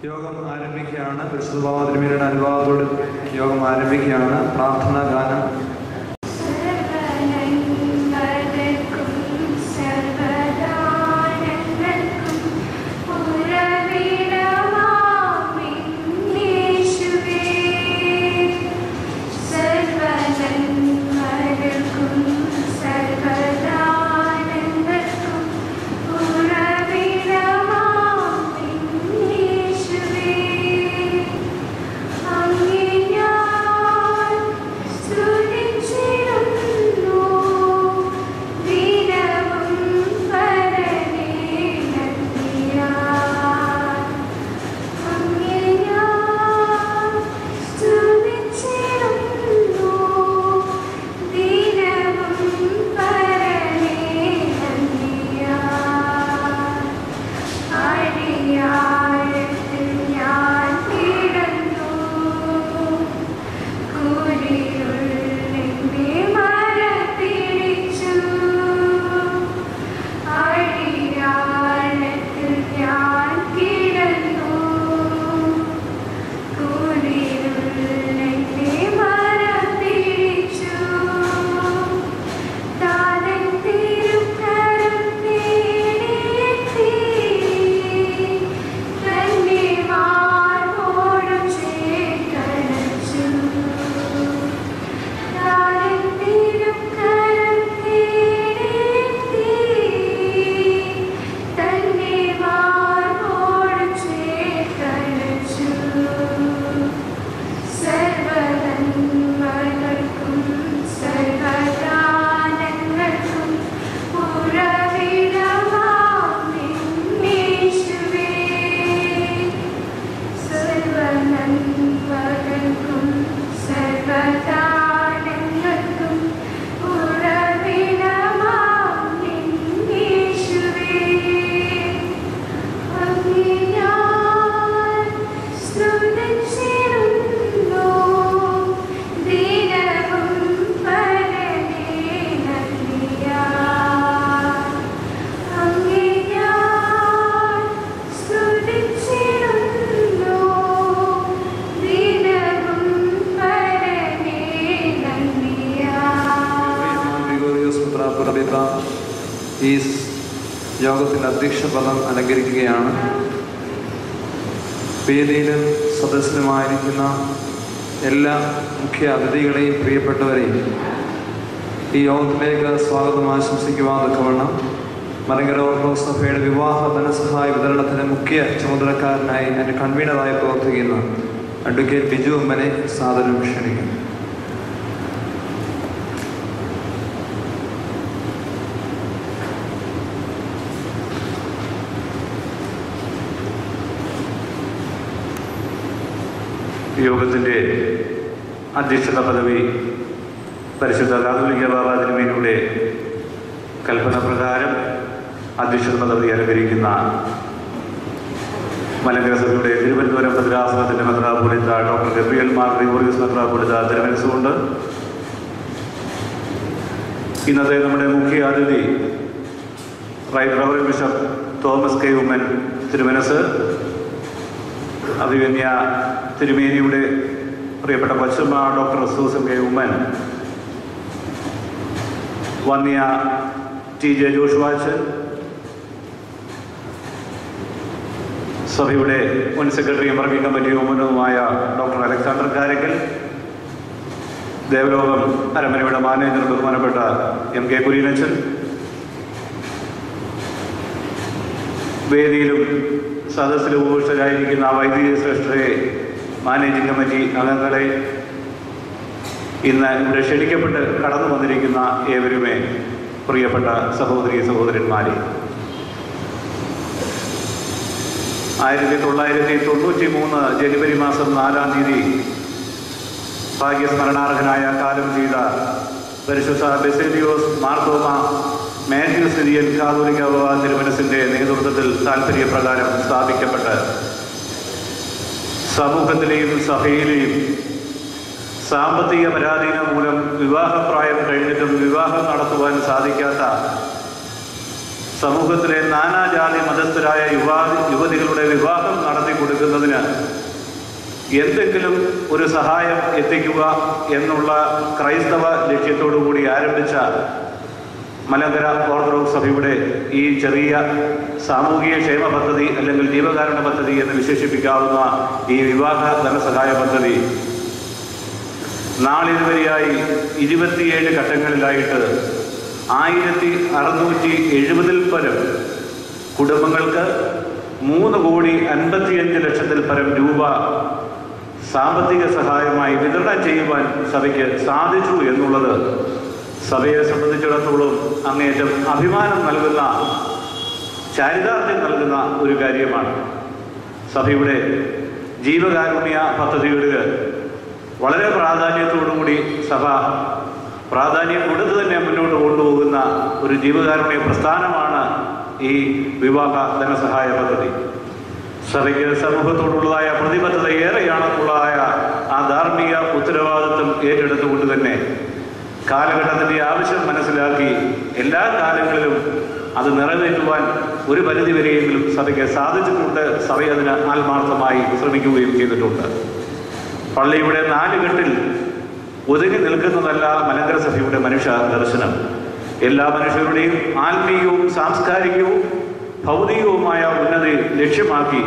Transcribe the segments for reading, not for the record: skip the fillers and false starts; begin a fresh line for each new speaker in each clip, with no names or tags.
യോഗം ആരംഭിക്കുകയാണ്. പരിശുദ്ധ തിരുമേനിയുടെ അനുവാദത്തോടെ യോഗം ആരംഭിക്കുകയാണ്. പ്രാർത്ഥനാ ഗാനം. ഈ യോഗത്തിൻ്റെ അധ്യക്ഷ പദം അലങ്കരിക്കുകയാണ്. വേദിയിലും സദസ്സിലുമായിരിക്കുന്ന എല്ലാ മുഖ്യ അതിഥികളെയും പ്രിയപ്പെട്ടവരെയും ഈ യോഗത്തിലേക്ക് സ്വാഗതം ആശംസിക്കുവാൻ തക്കവണ്ണം മലങ്കര ഓർത്തഡോക്സ് സഭയുടെ വിവാഹ ധനസഹായ വിതരണത്തിന് മുഖ്യ ചുമതലക്കാരനായി എൻ്റെ കൺവീനറായി പ്രവർത്തിക്കുന്ന അഡ്വക്കേറ്റ് ബിജു ഉമ്മനെ സാദരം ക്ഷണിക്കുന്നു.
യോഗത്തിൻ്റെ അധ്യക്ഷത പദവി പരിശുദ്ധ കാതോലിക്ക ബാബാ തിരുമേനിയുടെ കൽപ്പന പ്രകാരം അധ്യക്ഷത പദവി അലങ്കരിക്കുന്ന മലങ്കര സഭയുടെ തിരുവനന്തപുരം ഭദ്രാസനത്തിൻ്റെ മെത്രാപ്പൊലീത്ത ഡോക്ടർ ഗബ്രിയേൽ മാർ ഗ്രിഗോറിയോസ് മെത്രാപ്പൊലീത്ത തിരുമനസ്സുകൊണ്ട് ഇന്നത്തെ നമ്മുടെ മുഖ്യ അതിഥി right reverend bishop Thomas K Oommen തിരുമനസ്, അഭിവന്യ തിരുമേനിയുടെ പ്രിയപ്പെട്ട കൊച്ചമ്മ ഡോക്ടർ സൂസൻ കെ ഉമ്മൻ, വന്യ ടി ജെ ജോഷുവാച്ചൻ, സഭയുടെ മുൻ സെക്രട്ടറിയും വർക്കിംഗ് കമ്മിറ്റി ഉമ്മനുമായ ഡോക്ടർ അലക്സാണ്ടർ കാരക്കൽ, ദേവലോകം അരമനയുടെ മാനേജർ ബഹുമാനപ്പെട്ട എം കെ കുര്യനച്ചൻ, വേദിയിലും സദസ്സിലും ഉപവിഷ്ടരായിരിക്കുന്ന വൈദിക ശ്രേഷ്ഠരെ, മാനേജിംഗ് കമ്മിറ്റി അംഗങ്ങളെ, ഇന്ന് ഇവിടെ ക്ഷണിക്കപ്പെട്ട് കടന്നു വന്നിരിക്കുന്ന ഏവരുമേ പ്രിയപ്പെട്ട സഹോദരി സഹോദരന്മാരെ, 1993 ജനുവരി മാസം 4-ാം തീയതി ഭാഗ്യസ്മരണാർഹനായ കാലം ചെയ്ത പരിശുദ്ധ ബെസേലിയോസ് മാർത്തോമ മാത്യൂസ് നിധിയൻ കാതോലിക്ക ബാബാ തിരുമനസിൻ്റെ നേതൃത്വത്തിൽ താൽപര്യപ്രകാരം സ്ഥാപിക്കപ്പെട്ട് സമൂഹത്തിലെയും സഭയിലെയും സാമ്പത്തിക പരാധീനം മൂലം വിവാഹപ്രായം കഴിഞ്ഞിട്ടും വിവാഹം നടത്തുവാൻ സാധിക്കാത്ത സമൂഹത്തിലെ നാനാജാതി മതസ്ഥരായ യുവതികളുടെ വിവാഹം നടത്തിക്കൊണ്ട് കൊടുക്കുന്നതിന് എന്തെങ്കിലും ഒരു സഹായം എത്തിക്കുക എന്നുള്ള ക്രൈസ്തവ ലക്ഷ്യത്തോടു കൂടി ആരംഭിച്ച മലങ്കര ഓർത്തഡോക്സ് സഭയുടെ ഈ ചെറിയ സാമൂഹിക ക്ഷേമ പദ്ധതി അല്ലെങ്കിൽ ജീവകാരുണ്യ പദ്ധതി എന്ന് വിശേഷിപ്പിക്കാവുന്ന ഈ വിവാഹ ധനസഹായ പദ്ധതി നാളിതുവരെയായി 27 ഘട്ടങ്ങളിലായിട്ട് 1670 പരം കുടുംബങ്ങൾക്ക് 3,55,00,000 പരം രൂപ സാമ്പത്തിക സഹായമായി വിതരണം ചെയ്യുവാൻ സഭയ്ക്ക് സാധിച്ചു എന്നുള്ളത് സഭയെ സംബന്ധിച്ചിടത്തോളം അങ്ങേയറ്റം അഭിമാനം നൽകുന്ന, ചാരിതാർത്ഥ്യം നൽകുന്ന ഒരു കാര്യമാണ്. സഭയുടെ ജീവകാരുണ്യ പദ്ധതികളിൽ വളരെ പ്രാധാന്യത്തോടുകൂടി സഭ പ്രാധാന്യം കൊടുത്തു തന്നെ മുന്നോട്ട് കൊണ്ടുപോകുന്ന ഒരു ജീവകാരുണ്യ പ്രസ്ഥാനമാണ് ഈ വിവാഹ ധനസഹായ പദ്ധതി. സഭയ്ക്ക് സമൂഹത്തോടുള്ളതായ പ്രതിബദ്ധത ഏറെയാണെന്നുള്ളതായ ആ ധാർമ്മിക ഉത്തരവാദിത്വം ഏറ്റെടുത്തുകൊണ്ട് തന്നെ കാലഘട്ടത്തിൻ്റെ ആവശ്യം മനസ്സിലാക്കി എല്ലാ കാലങ്ങളിലും അത് നിറവേറ്റുവാൻ ഒരു പരിധിവരെയെങ്കിലും സഭയ്ക്ക് സാധിച്ചിട്ടുണ്ട്. സഭ അതിന് ആത്മാർത്ഥമായി ശ്രമിക്കുകയും ചെയ്തിട്ടുണ്ട്. പള്ളിയുടെ 4 കെട്ടിൽ ഒതുങ്ങി നിൽക്കുന്നതല്ല മലങ്കര സഭയുടെ മനുഷ്യ ദർശനം. എല്ലാ മനുഷ്യരുടെയും ആത്മീയവും സാംസ്കാരികവും ഭൗതികവുമായ ഉന്നതി ലക്ഷ്യമാക്കി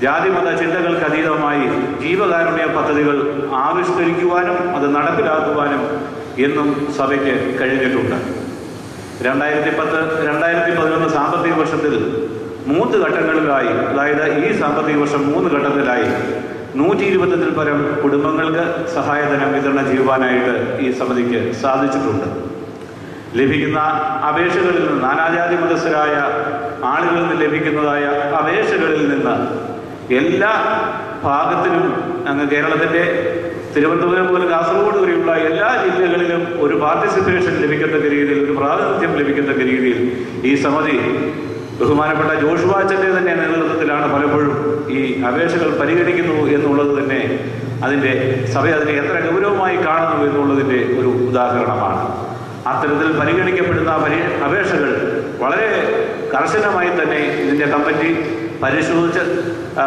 ജാതിമത ചിന്തകൾക്ക് അതീതമായി ജീവകാരുണ്യ പദ്ധതികൾ ആവിഷ്കരിക്കുവാനും അത് നടപ്പിലാക്കുവാനും എന്നും സഭയ്ക്ക് കഴിഞ്ഞിട്ടുണ്ട്. 2010-2011 സാമ്പത്തിക വർഷത്തിൽ 3 ഘട്ടങ്ങളിലായി, അതായത് ഈ സാമ്പത്തിക വർഷം 3 ഘട്ടത്തിലായി 120 പരം കുടുംബങ്ങൾക്ക് സഹായധനം വിതരണം ചെയ്യുവാനായിട്ട് ഈ സമിതിക്ക് സാധിച്ചിട്ടുണ്ട്. ലഭിക്കുന്ന അപേക്ഷകളിൽ നിന്ന്, നാനാജാതി മതസ്ഥരായ ആളുകളിൽ നിന്ന് ലഭിക്കുന്നതായ അപേക്ഷകളിൽ നിന്ന് എല്ലാ ഭാഗത്തിലും അങ്ങ് കേരളത്തിൻ്റെ തിരുവനന്തപുരം മുതൽ കാസർഗോഡ് വരെയുള്ള എല്ലാ ജില്ലകളിലും ഒരു പാർട്ടിസിപ്പേഷൻ ലഭിക്കത്തക്ക രീതിയിൽ, ഒരു പ്രാതിനിധ്യം ലഭിക്കത്തക്ക രീതിയിൽ ഈ സമിതി ബഹുമാനപ്പെട്ട ജോഷുവ അച്ഛൻ്റെ തന്നെ നേതൃത്വത്തിലാണ് പലപ്പോഴും ഈ അപേക്ഷകൾ പരിഗണിക്കുന്നു എന്നുള്ളത് തന്നെ അതിൻ്റെ സഭ അതിനെ എത്ര ഗൗരവമായി കാണുന്നു എന്നുള്ളതിൻ്റെ ഒരു ഉദാഹരണമാണ്. അത്തരത്തിൽ പരിഗണിക്കപ്പെടുന്ന അപേക്ഷകൾ വളരെ കർശനമായി തന്നെ ഇതിൻ്റെ കമ്മിറ്റി പരിശോധിച്ച്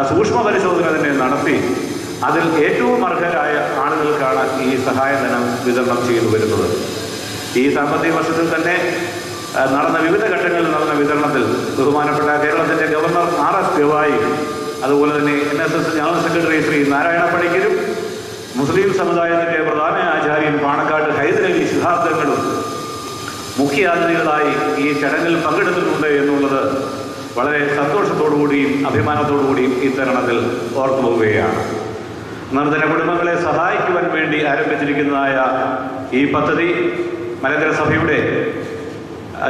സൂക്ഷ്മ പരിശോധന തന്നെ നടത്തി അതിൽ ഏറ്റവും അർഹരായ ആളുകൾക്കാണ് ഈ സഹായധനം വിതരണം ചെയ്തു വരുന്നത്. ഈ സാമ്പത്തിക വർഷത്തിൽ തന്നെ നടന്ന വിവിധ ഘട്ടങ്ങളിൽ നടന്ന വിതരണത്തിൽ ബഹുമാനപ്പെട്ട കേരളത്തിൻ്റെ ഗവർണർ RS ഗവായി, അതുപോലെ തന്നെ NSS general secretary Shri Narayana പണിക്കരും മുസ്ലിം സമുദായത്തിൻ്റെ പ്രധാന ആചാര്യൻ പാണക്കാട് ഹൈദരലി ശിഹാബ്ദങ്ങളും മുഖ്യാതിഥികളായി ഈ ചടങ്ങിൽ പങ്കെടുത്തിട്ടുണ്ട് എന്നുള്ളത് വളരെ സന്തോഷത്തോടുകൂടിയും അഭിമാനത്തോടുകൂടിയും ഈ തരുണത്തിൽ ഓർത്തു പോവുകയാണ്. നിർധന കുടുംബങ്ങളെ സഹായിക്കുവാൻ വേണ്ടി ആരംഭിച്ചിരിക്കുന്നതായ ഈ പദ്ധതി മലങ്കര സഭയുടെ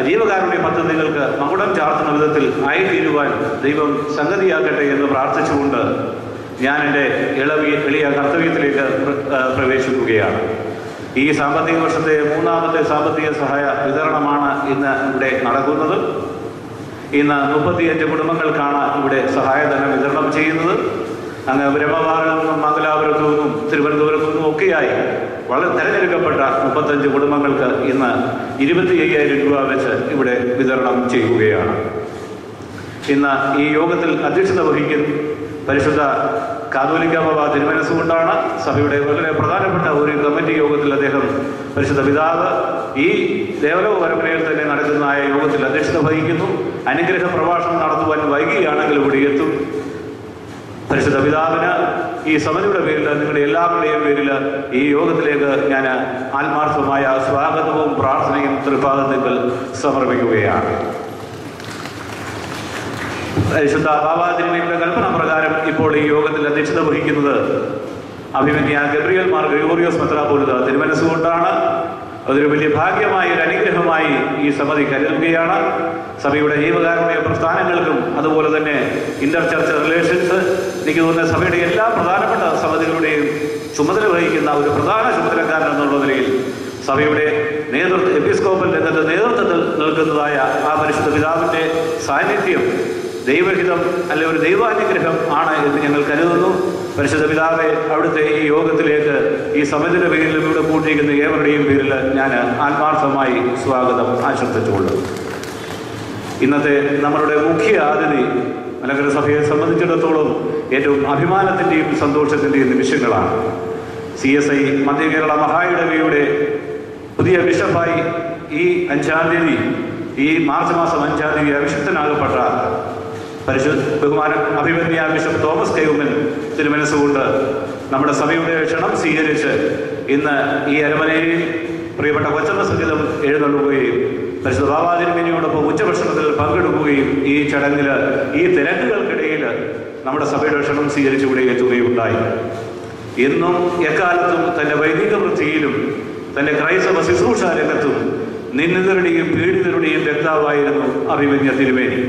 ജീവകാരുണ്യ പദ്ധതികൾക്ക് മകുടം ചാർത്തുന്ന വിധത്തിൽ ആയിത്തീരുവാൻ ദൈവം സംഗതിയാക്കട്ടെ എന്ന് പ്രാർത്ഥിച്ചുകൊണ്ട് ഞാൻ എൻ്റെ എളിയ കർത്തവ്യത്തിലേക്ക് പ്രവേശിക്കുകയാണ്. ഈ സാമ്പത്തിക വർഷത്തെ 3ാമത്തെ സാമ്പത്തിക സഹായ വിതരണമാണ് ഇന്ന് ഇവിടെ നടക്കുന്നത്. ഇന്ന് 35 കുടുംബങ്ങൾക്കാണ് ഇവിടെ സഹായധനം വിതരണം ചെയ്യുന്നത്. അങ്ങ് ബ്രഹ്മവാറിൽ നിന്നും മംഗലാപുരത്തു നിന്നും തിരുവനന്തപുരത്തു നിന്നും ഒക്കെയായി വളരെ തിരഞ്ഞെടുക്കപ്പെട്ട 35 കുടുംബങ്ങൾക്ക് ഇന്ന് 25,000 രൂപ വെച്ച് ഇവിടെ വിതരണം ചെയ്യുകയാണ്. ഇന്ന് ഈ യോഗത്തിൽ അധ്യക്ഷത വഹിക്കുന്ന പരിശുദ്ധ കാതോലിക്ക ബാബ തിരുമനസ്സുകൊണ്ടാണ്. സഭയുടെ വളരെ പ്രധാനപ്പെട്ട ഒരു കമ്മിറ്റി യോഗത്തിൽ അദ്ദേഹം പരിശുദ്ധ പിതാവ് ഈ ദേവലോക പരമ്പരയിൽ തന്നെ നടക്കുന്നതായ യോഗത്തിൽ അധ്യക്ഷത വഹിക്കുന്നു. അനുഗ്രഹ പ്രഭാഷണം നടത്തുവാൻ വൈകിയാണെങ്കിൽ ഇവിടെ എത്തും. പരിശുദ്ധ പിതാവിന് ഈ സമിതിയുടെ പേരിൽ, നിങ്ങളുടെ എല്ലാവരുടെയും പേരിൽ ഈ യോഗത്തിലേക്ക് ഞാൻ ആത്മാർത്ഥമായ സ്വാഗതവും പ്രാർത്ഥനയും തൃപാദത്തിൽ സമർപ്പിക്കുകയാണ്. പരിശുദ്ധ ബാബാ തിരുമേനിയുടെ കൽപ്പന പ്രകാരം ഇപ്പോൾ ഈ യോഗത്തിൽ അധ്യക്ഷത വഹിക്കുന്നത് അഭിമന്യ ഗബ്രിയേൽ മാർ ഗ്രിഗോറിയോസ് മെത്രാപ്പോലീത്ത തിരുമനസ്സുകൊണ്ടാണ്. അതൊരു വലിയ ഭാഗ്യമായ ഒരു അനുഗ്രഹമായി ഈ സമിതി കരുതുകയാണ്. സഭയുടെ ജീവകാരുണ്യ പ്രസ്ഥാനങ്ങൾക്കും അതുപോലെ തന്നെ ഇന്റർ ചർച്ച് റിലേഷൻസ്, എനിക്ക് തോന്നുന്ന സഭയുടെ എല്ലാ പ്രധാനപ്പെട്ട സമിതികളുടെയും ചുമതല വഹിക്കുന്ന ഒരു പ്രധാന ചുമതലക്കാരൻ എന്നുള്ള നിലയിൽ സഭയുടെ എപ്പിസ്കോപ്പൽ രംഗത്ത് നേതൃത്വത്തിൽ നിൽക്കുന്നതായ ആ പരിശുദ്ധ പിതാവിൻ്റെ സാന്നിധ്യം ദൈവഹിതം അല്ലെ ഒരു ദൈവാനുഗ്രഹം ആണ് എന്ന് ഞങ്ങൾ കരുതുന്നു. പരിശുദ്ധ പിതാവെ, അവിടുത്തെ ഈ യോഗത്തിലേക്ക് ഈ സമിതിയുടെ പേരിലും ഇവിടെ കൂട്ടിയിരിക്കുന്ന ഏവരുടെയും പേരിൽ ഞാൻ ആത്മാർത്ഥമായി സ്വാഗതം ആശംസിച്ചുകൊള്ളും. ഇന്നത്തെ നമ്മളുടെ മുഖ്യ അതിഥി മലങ്കര സഭയെ സംബന്ധിച്ചിടത്തോളം ഏറ്റവും അഭിമാനത്തിൻ്റെയും സന്തോഷത്തിൻ്റെയും നിമിഷങ്ങളാണ്. CSI മധ്യ കേരള മഹായിടവയുടെ പുതിയ ബിഷപ്പായി ഈ 5-ാം തീയതി, ഈ മാർച്ച് മാസം 5-ാം തീയതി അഭിഷിക്തനാകപ്പെട്ട ബഹുമാന അഭിമന്യ ബിഷപ്പ് തോമസ് കൈവുമ്മൻ തിരുമനസ്സുകൊണ്ട് നമ്മുടെ സഭയുടെ ക്ഷണം സ്വീകരിച്ച് ഇന്ന് ഈ അരമനയിൽ പ്രിയപ്പെട്ട കൊച്ചമ്മ സഹിതം എഴുന്നള്ളുകയും പരിശുദ്ധ ബാബാ തിരുമേനിയോടൊപ്പം ഉച്ചഭക്ഷണത്തിൽ പങ്കെടുക്കുകയും ഈ ചടങ്ങിൽ ഈ തിരക്കുകൾക്കിടയിൽ നമ്മുടെ സഭയുടെ ക്ഷണം സ്വീകരിച്ച് ഇവിടെ എത്തുകയുണ്ടായി. എന്നും എക്കാലത്തും തൻ്റെ വൈദിക വൃത്തിയിലും തൻ്റെ ക്രൈസ്തവ ശുശ്രൂഷ രംഗത്തും നിന്ദിതരുടെയും പീഡിതരുടെയും വ്യക്താവായിരുന്നു അഭിമന്യ തിരുമേനി.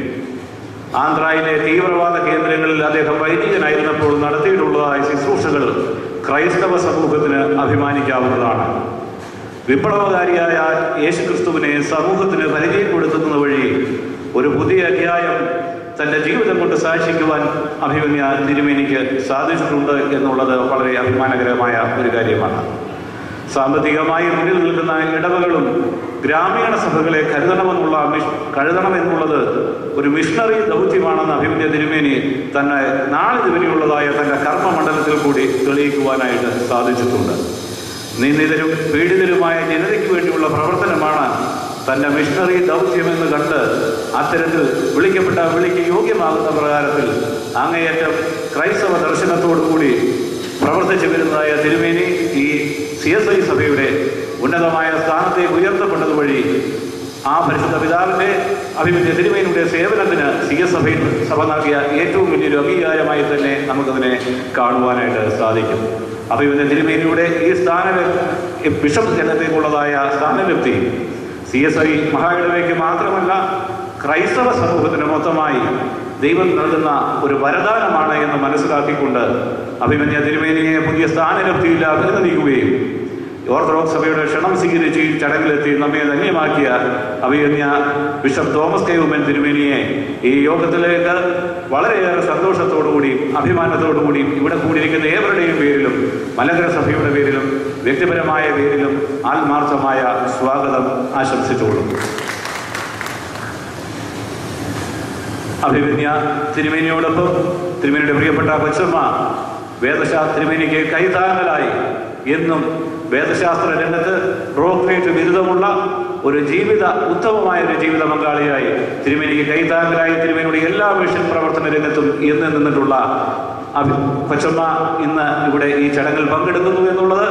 ആന്ധ്രയിലെ തീവ്രവാദ കേന്ദ്രങ്ങളിൽ അദ്ദേഹം വൈദികനായിരുന്നപ്പോൾ നടത്തിയിട്ടുള്ളതായ ശുശ്രൂഷകൾ ക്രൈസ്തവ സമൂഹത്തിന് അഭിമാനിക്കാവുന്നതാണ്. വിപ്ലവകാരിയായ യേശുക്രിസ്തുവിനെ സമൂഹത്തിന് പരിചയപ്പെടുത്തുന്നത് വഴി ഒരു പുതിയ അധ്യായം തൻ്റെ ജീവിതം കൊണ്ട് സാക്ഷിക്കുവാൻ അഭിമന്യ തിരുമേനിക്ക് സാധിച്ചിട്ടുണ്ട് എന്നുള്ളത് വളരെ അഭിമാനകരമായ ഒരു കാര്യമാണ്. സാമ്പത്തികമായി മുന്നിൽ നിൽക്കുന്ന ഇടവകളും ഗ്രാമീണ സഭകളെ കരുതണമെന്നുള്ളത് ഒരു മിഷണറി ദൗത്യമാണെന്ന് അഭിമന്യ തിരുമേനി തന്നെ നാളിതുവരെയുള്ളതായ തൻ്റെ കർമ്മമണ്ഡലത്തിൽ കൂടി തെളിയിക്കുവാനായിട്ട് സാധിച്ചിട്ടുണ്ട്. നിന്ദിതരും പീഡിതരുമായ ജനതയ്ക്ക് വേണ്ടിയുള്ള പ്രവർത്തനമാണ് തൻ്റെ മിഷണറി ദൗത്യമെന്ന് കണ്ട് അത്തരത്തിൽ വിളിക്കപ്പെട്ട വിളിക്ക് യോഗ്യമാകുന്ന പ്രകാരത്തിൽ അങ്ങേയറ്റം ക്രൈസ്തവ ദർശനത്തോടുകൂടി പ്രവർത്തിച്ചു വരുന്നതായ തിരുമേനി ഈ CSI സഭയുടെ ഉന്നതമായ സ്ഥാനത്തേക്ക് ഉയർത്തപ്പെട്ടത് വഴി ആ പരിശുദ്ധ പിതാവിൻ്റെ അഭിമന്യ തിരുമേനിയുടെ സേവനത്തിന് CSI സഭ നൽകിയ ഏറ്റവും വലിയൊരു അംഗീകാരമായി തന്നെ നമുക്കതിനെ കാണുവാനായിട്ട് സാധിക്കും. അഭിമന്യ തിരുമേനിയുടെ ഈ ബിഷപ്പ് ജനത്തേക്കുള്ളതായ സ്ഥാനലബ്ധി CSI മഹായിടവയ്ക്ക് മാത്രമല്ല ക്രൈസ്തവ സമൂഹത്തിന് മൊത്തമായി ദൈവം നൽകുന്ന ഒരു വരദാനമാണ് എന്ന് മനസ്സിലാക്കിക്കൊണ്ട് അഭിമന്യ തിരുമേനിയെ പുതിയ സ്ഥാനലബ്ധിയിൽ അഭിനന്ദിക്കുകയും ഓർത്തഡോക്സ് സഭയുടെ ക്ഷണം സ്വീകരിച്ച് ഈ ചടങ്ങിലെത്തി നമ്മെ ധന്യമാക്കിയ അഭിമന്യ ബിഷപ്പ് തോമസ് കൈവുമ്മൻ തിരുമേനിയെ ഈ യോഗത്തിലേക്ക് വളരെയേറെ സന്തോഷത്തോടുകൂടിയും അഭിമാനത്തോടുകൂടിയും ഇവിടെ കൂടിയിരിക്കുന്ന ഏവരുടെയും പേരിലും മലങ്കര സഭയുടെ പേരിലും വ്യക്തിപരമായ പേരിലും ആത്മാർത്ഥമായ സ്വാഗതം ആശംസിച്ചുകൊള്ളുന്നു. അഭിമന്യ തിരുമേനിയോടൊപ്പം തിരുമേനിയുടെ പ്രിയപ്പെട്ട കൊച്ചമ്മ തിരുമേനിക്ക് കൈതാങ്ങലായി എന്നും വേദശാസ്ത്ര രംഗത്ത് ഡോക്ടറേറ്റ് ബിരുദമുള്ള ഉത്തമമായ ഒരു ജീവിത പങ്കാളിയായി തിരുമേനിക്ക് കൈതാങ്ങലായി തിരുമേനിയുടെ എല്ലാ മിഷൻ പ്രവർത്തന രംഗത്തും എന്ന് നിന്നിട്ടുള്ള കൊച്ചമ്മ ഇന്ന് ഇവിടെ ഈ ചടങ്ങിൽ പങ്കെടുക്കുന്നു എന്നുള്ളത്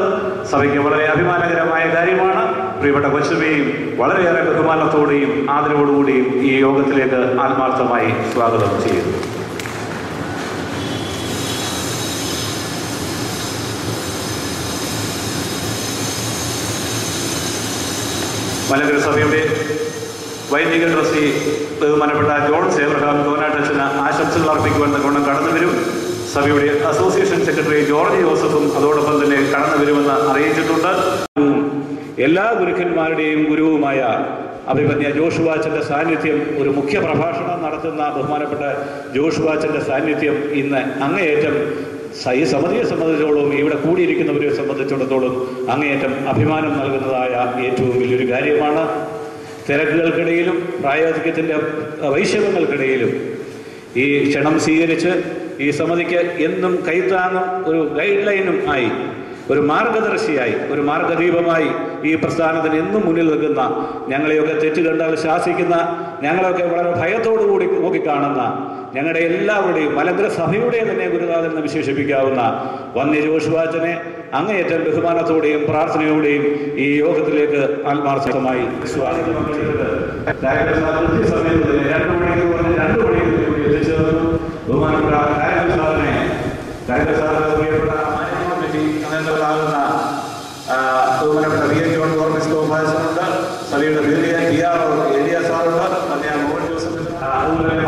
സഭയ്ക്ക് വളരെ അഭിമാനകരമായ കാര്യമാണ്. പ്രിയപ്പെട്ട കൊച്ചമ്മയും വളരെയേറെ ബഹുമാനത്തോടെയും ആദരവോടുകൂടിയും ഈ യോഗത്തിലേക്ക് ആത്മാർത്ഥമായി സ്വാഗതം ചെയ്യുന്നു. മലങ്കര സഭയുടെ വൈദിക ട്രസ്റ്റി ബഹുമാനപ്പെട്ട ജോൺ സേബ്രഹാം കോനാട്ടച്ചന് ആശംസകൾ അർപ്പിക്കുവാൻ ഗുണം കടന്നു വരും. സഭയുടെ അസോസിയേഷൻ സെക്രട്ടറി ജോർജ് ജോസഫും അതോടൊപ്പം തന്നെ കടന്നു വരുമെന്ന് അറിയിച്ചിട്ടുണ്ട്. എല്ലാ ഗുരുക്കന്മാരുടെയും ഗുരുവുമായ അഭിമന്യ ജോഷുവാച്ചൻ്റെ സാന്നിധ്യം, ഒരു മുഖ്യ പ്രഭാഷണം നടത്തുന്ന ബഹുമാനപ്പെട്ട ജോഷുവാച്ചൻ്റെ സാന്നിധ്യം ഇന്ന് അങ്ങേയറ്റം ഈ സമിതിയെ സംബന്ധിച്ചിടത്തോളം ഇവിടെ കൂടിയിരിക്കുന്നവരെ സംബന്ധിച്ചിടത്തോളം അങ്ങേയറ്റം അഭിമാനം നൽകുന്നതായ ഏറ്റവും വലിയൊരു കാര്യമാണ്. തിരക്കുകൾക്കിടയിലും പ്രായാധിക്യത്തിൻ്റെ വൈഷമ്യങ്ങൾക്കിടയിലും ഈ ക്ഷണം സ്വീകരിച്ച് ഈ സമിതിക്ക് എന്നും കൈത്താങ്ങും ഒരു ഗൈഡ് ലൈനും ആയി, ഒരു മാർഗദർശിയായി, ഒരു മാർഗദീപമായി ഈ പ്രസ്ഥാനത്തിന് എന്നും മുന്നിൽ നിൽക്കുന്ന, ഞങ്ങളെയൊക്കെ തെറ്റ് കണ്ടാൽ ശാസിക്കുന്ന, ഞങ്ങളെയൊക്കെ വളരെ ഭയത്തോടുകൂടി നോക്കിക്കാണുന്ന ഞങ്ങളുടെ എല്ലാവരുടെയും മലങ്കര സഭയുടെ തന്നെ ഗുരുനാഥൻ എന്ന് വിശേഷിപ്പിക്കാവുന്ന വന്യ ജോഷുവാച്ചനെ അങ്ങേയറ്റം ബഹുമാനത്തോടെയും പ്രാർത്ഥനയോടെയും ഈ യോഗത്തിലേക്ക് ആത്മാർത്ഥമായി സ്വാഗതം ചെയ്തത് ബഹുമാനപ്പെട്ട ബഹുമാനപ്പെട്ട വി എൻ ജോൺ ഗോർമിസ് ഗോപാലനുണ്ട്, സഭയുടെ ഏരിയ സാറുണ്ട്, മോഹൻ ജോസഫ്, അതുപോലെ തന്നെ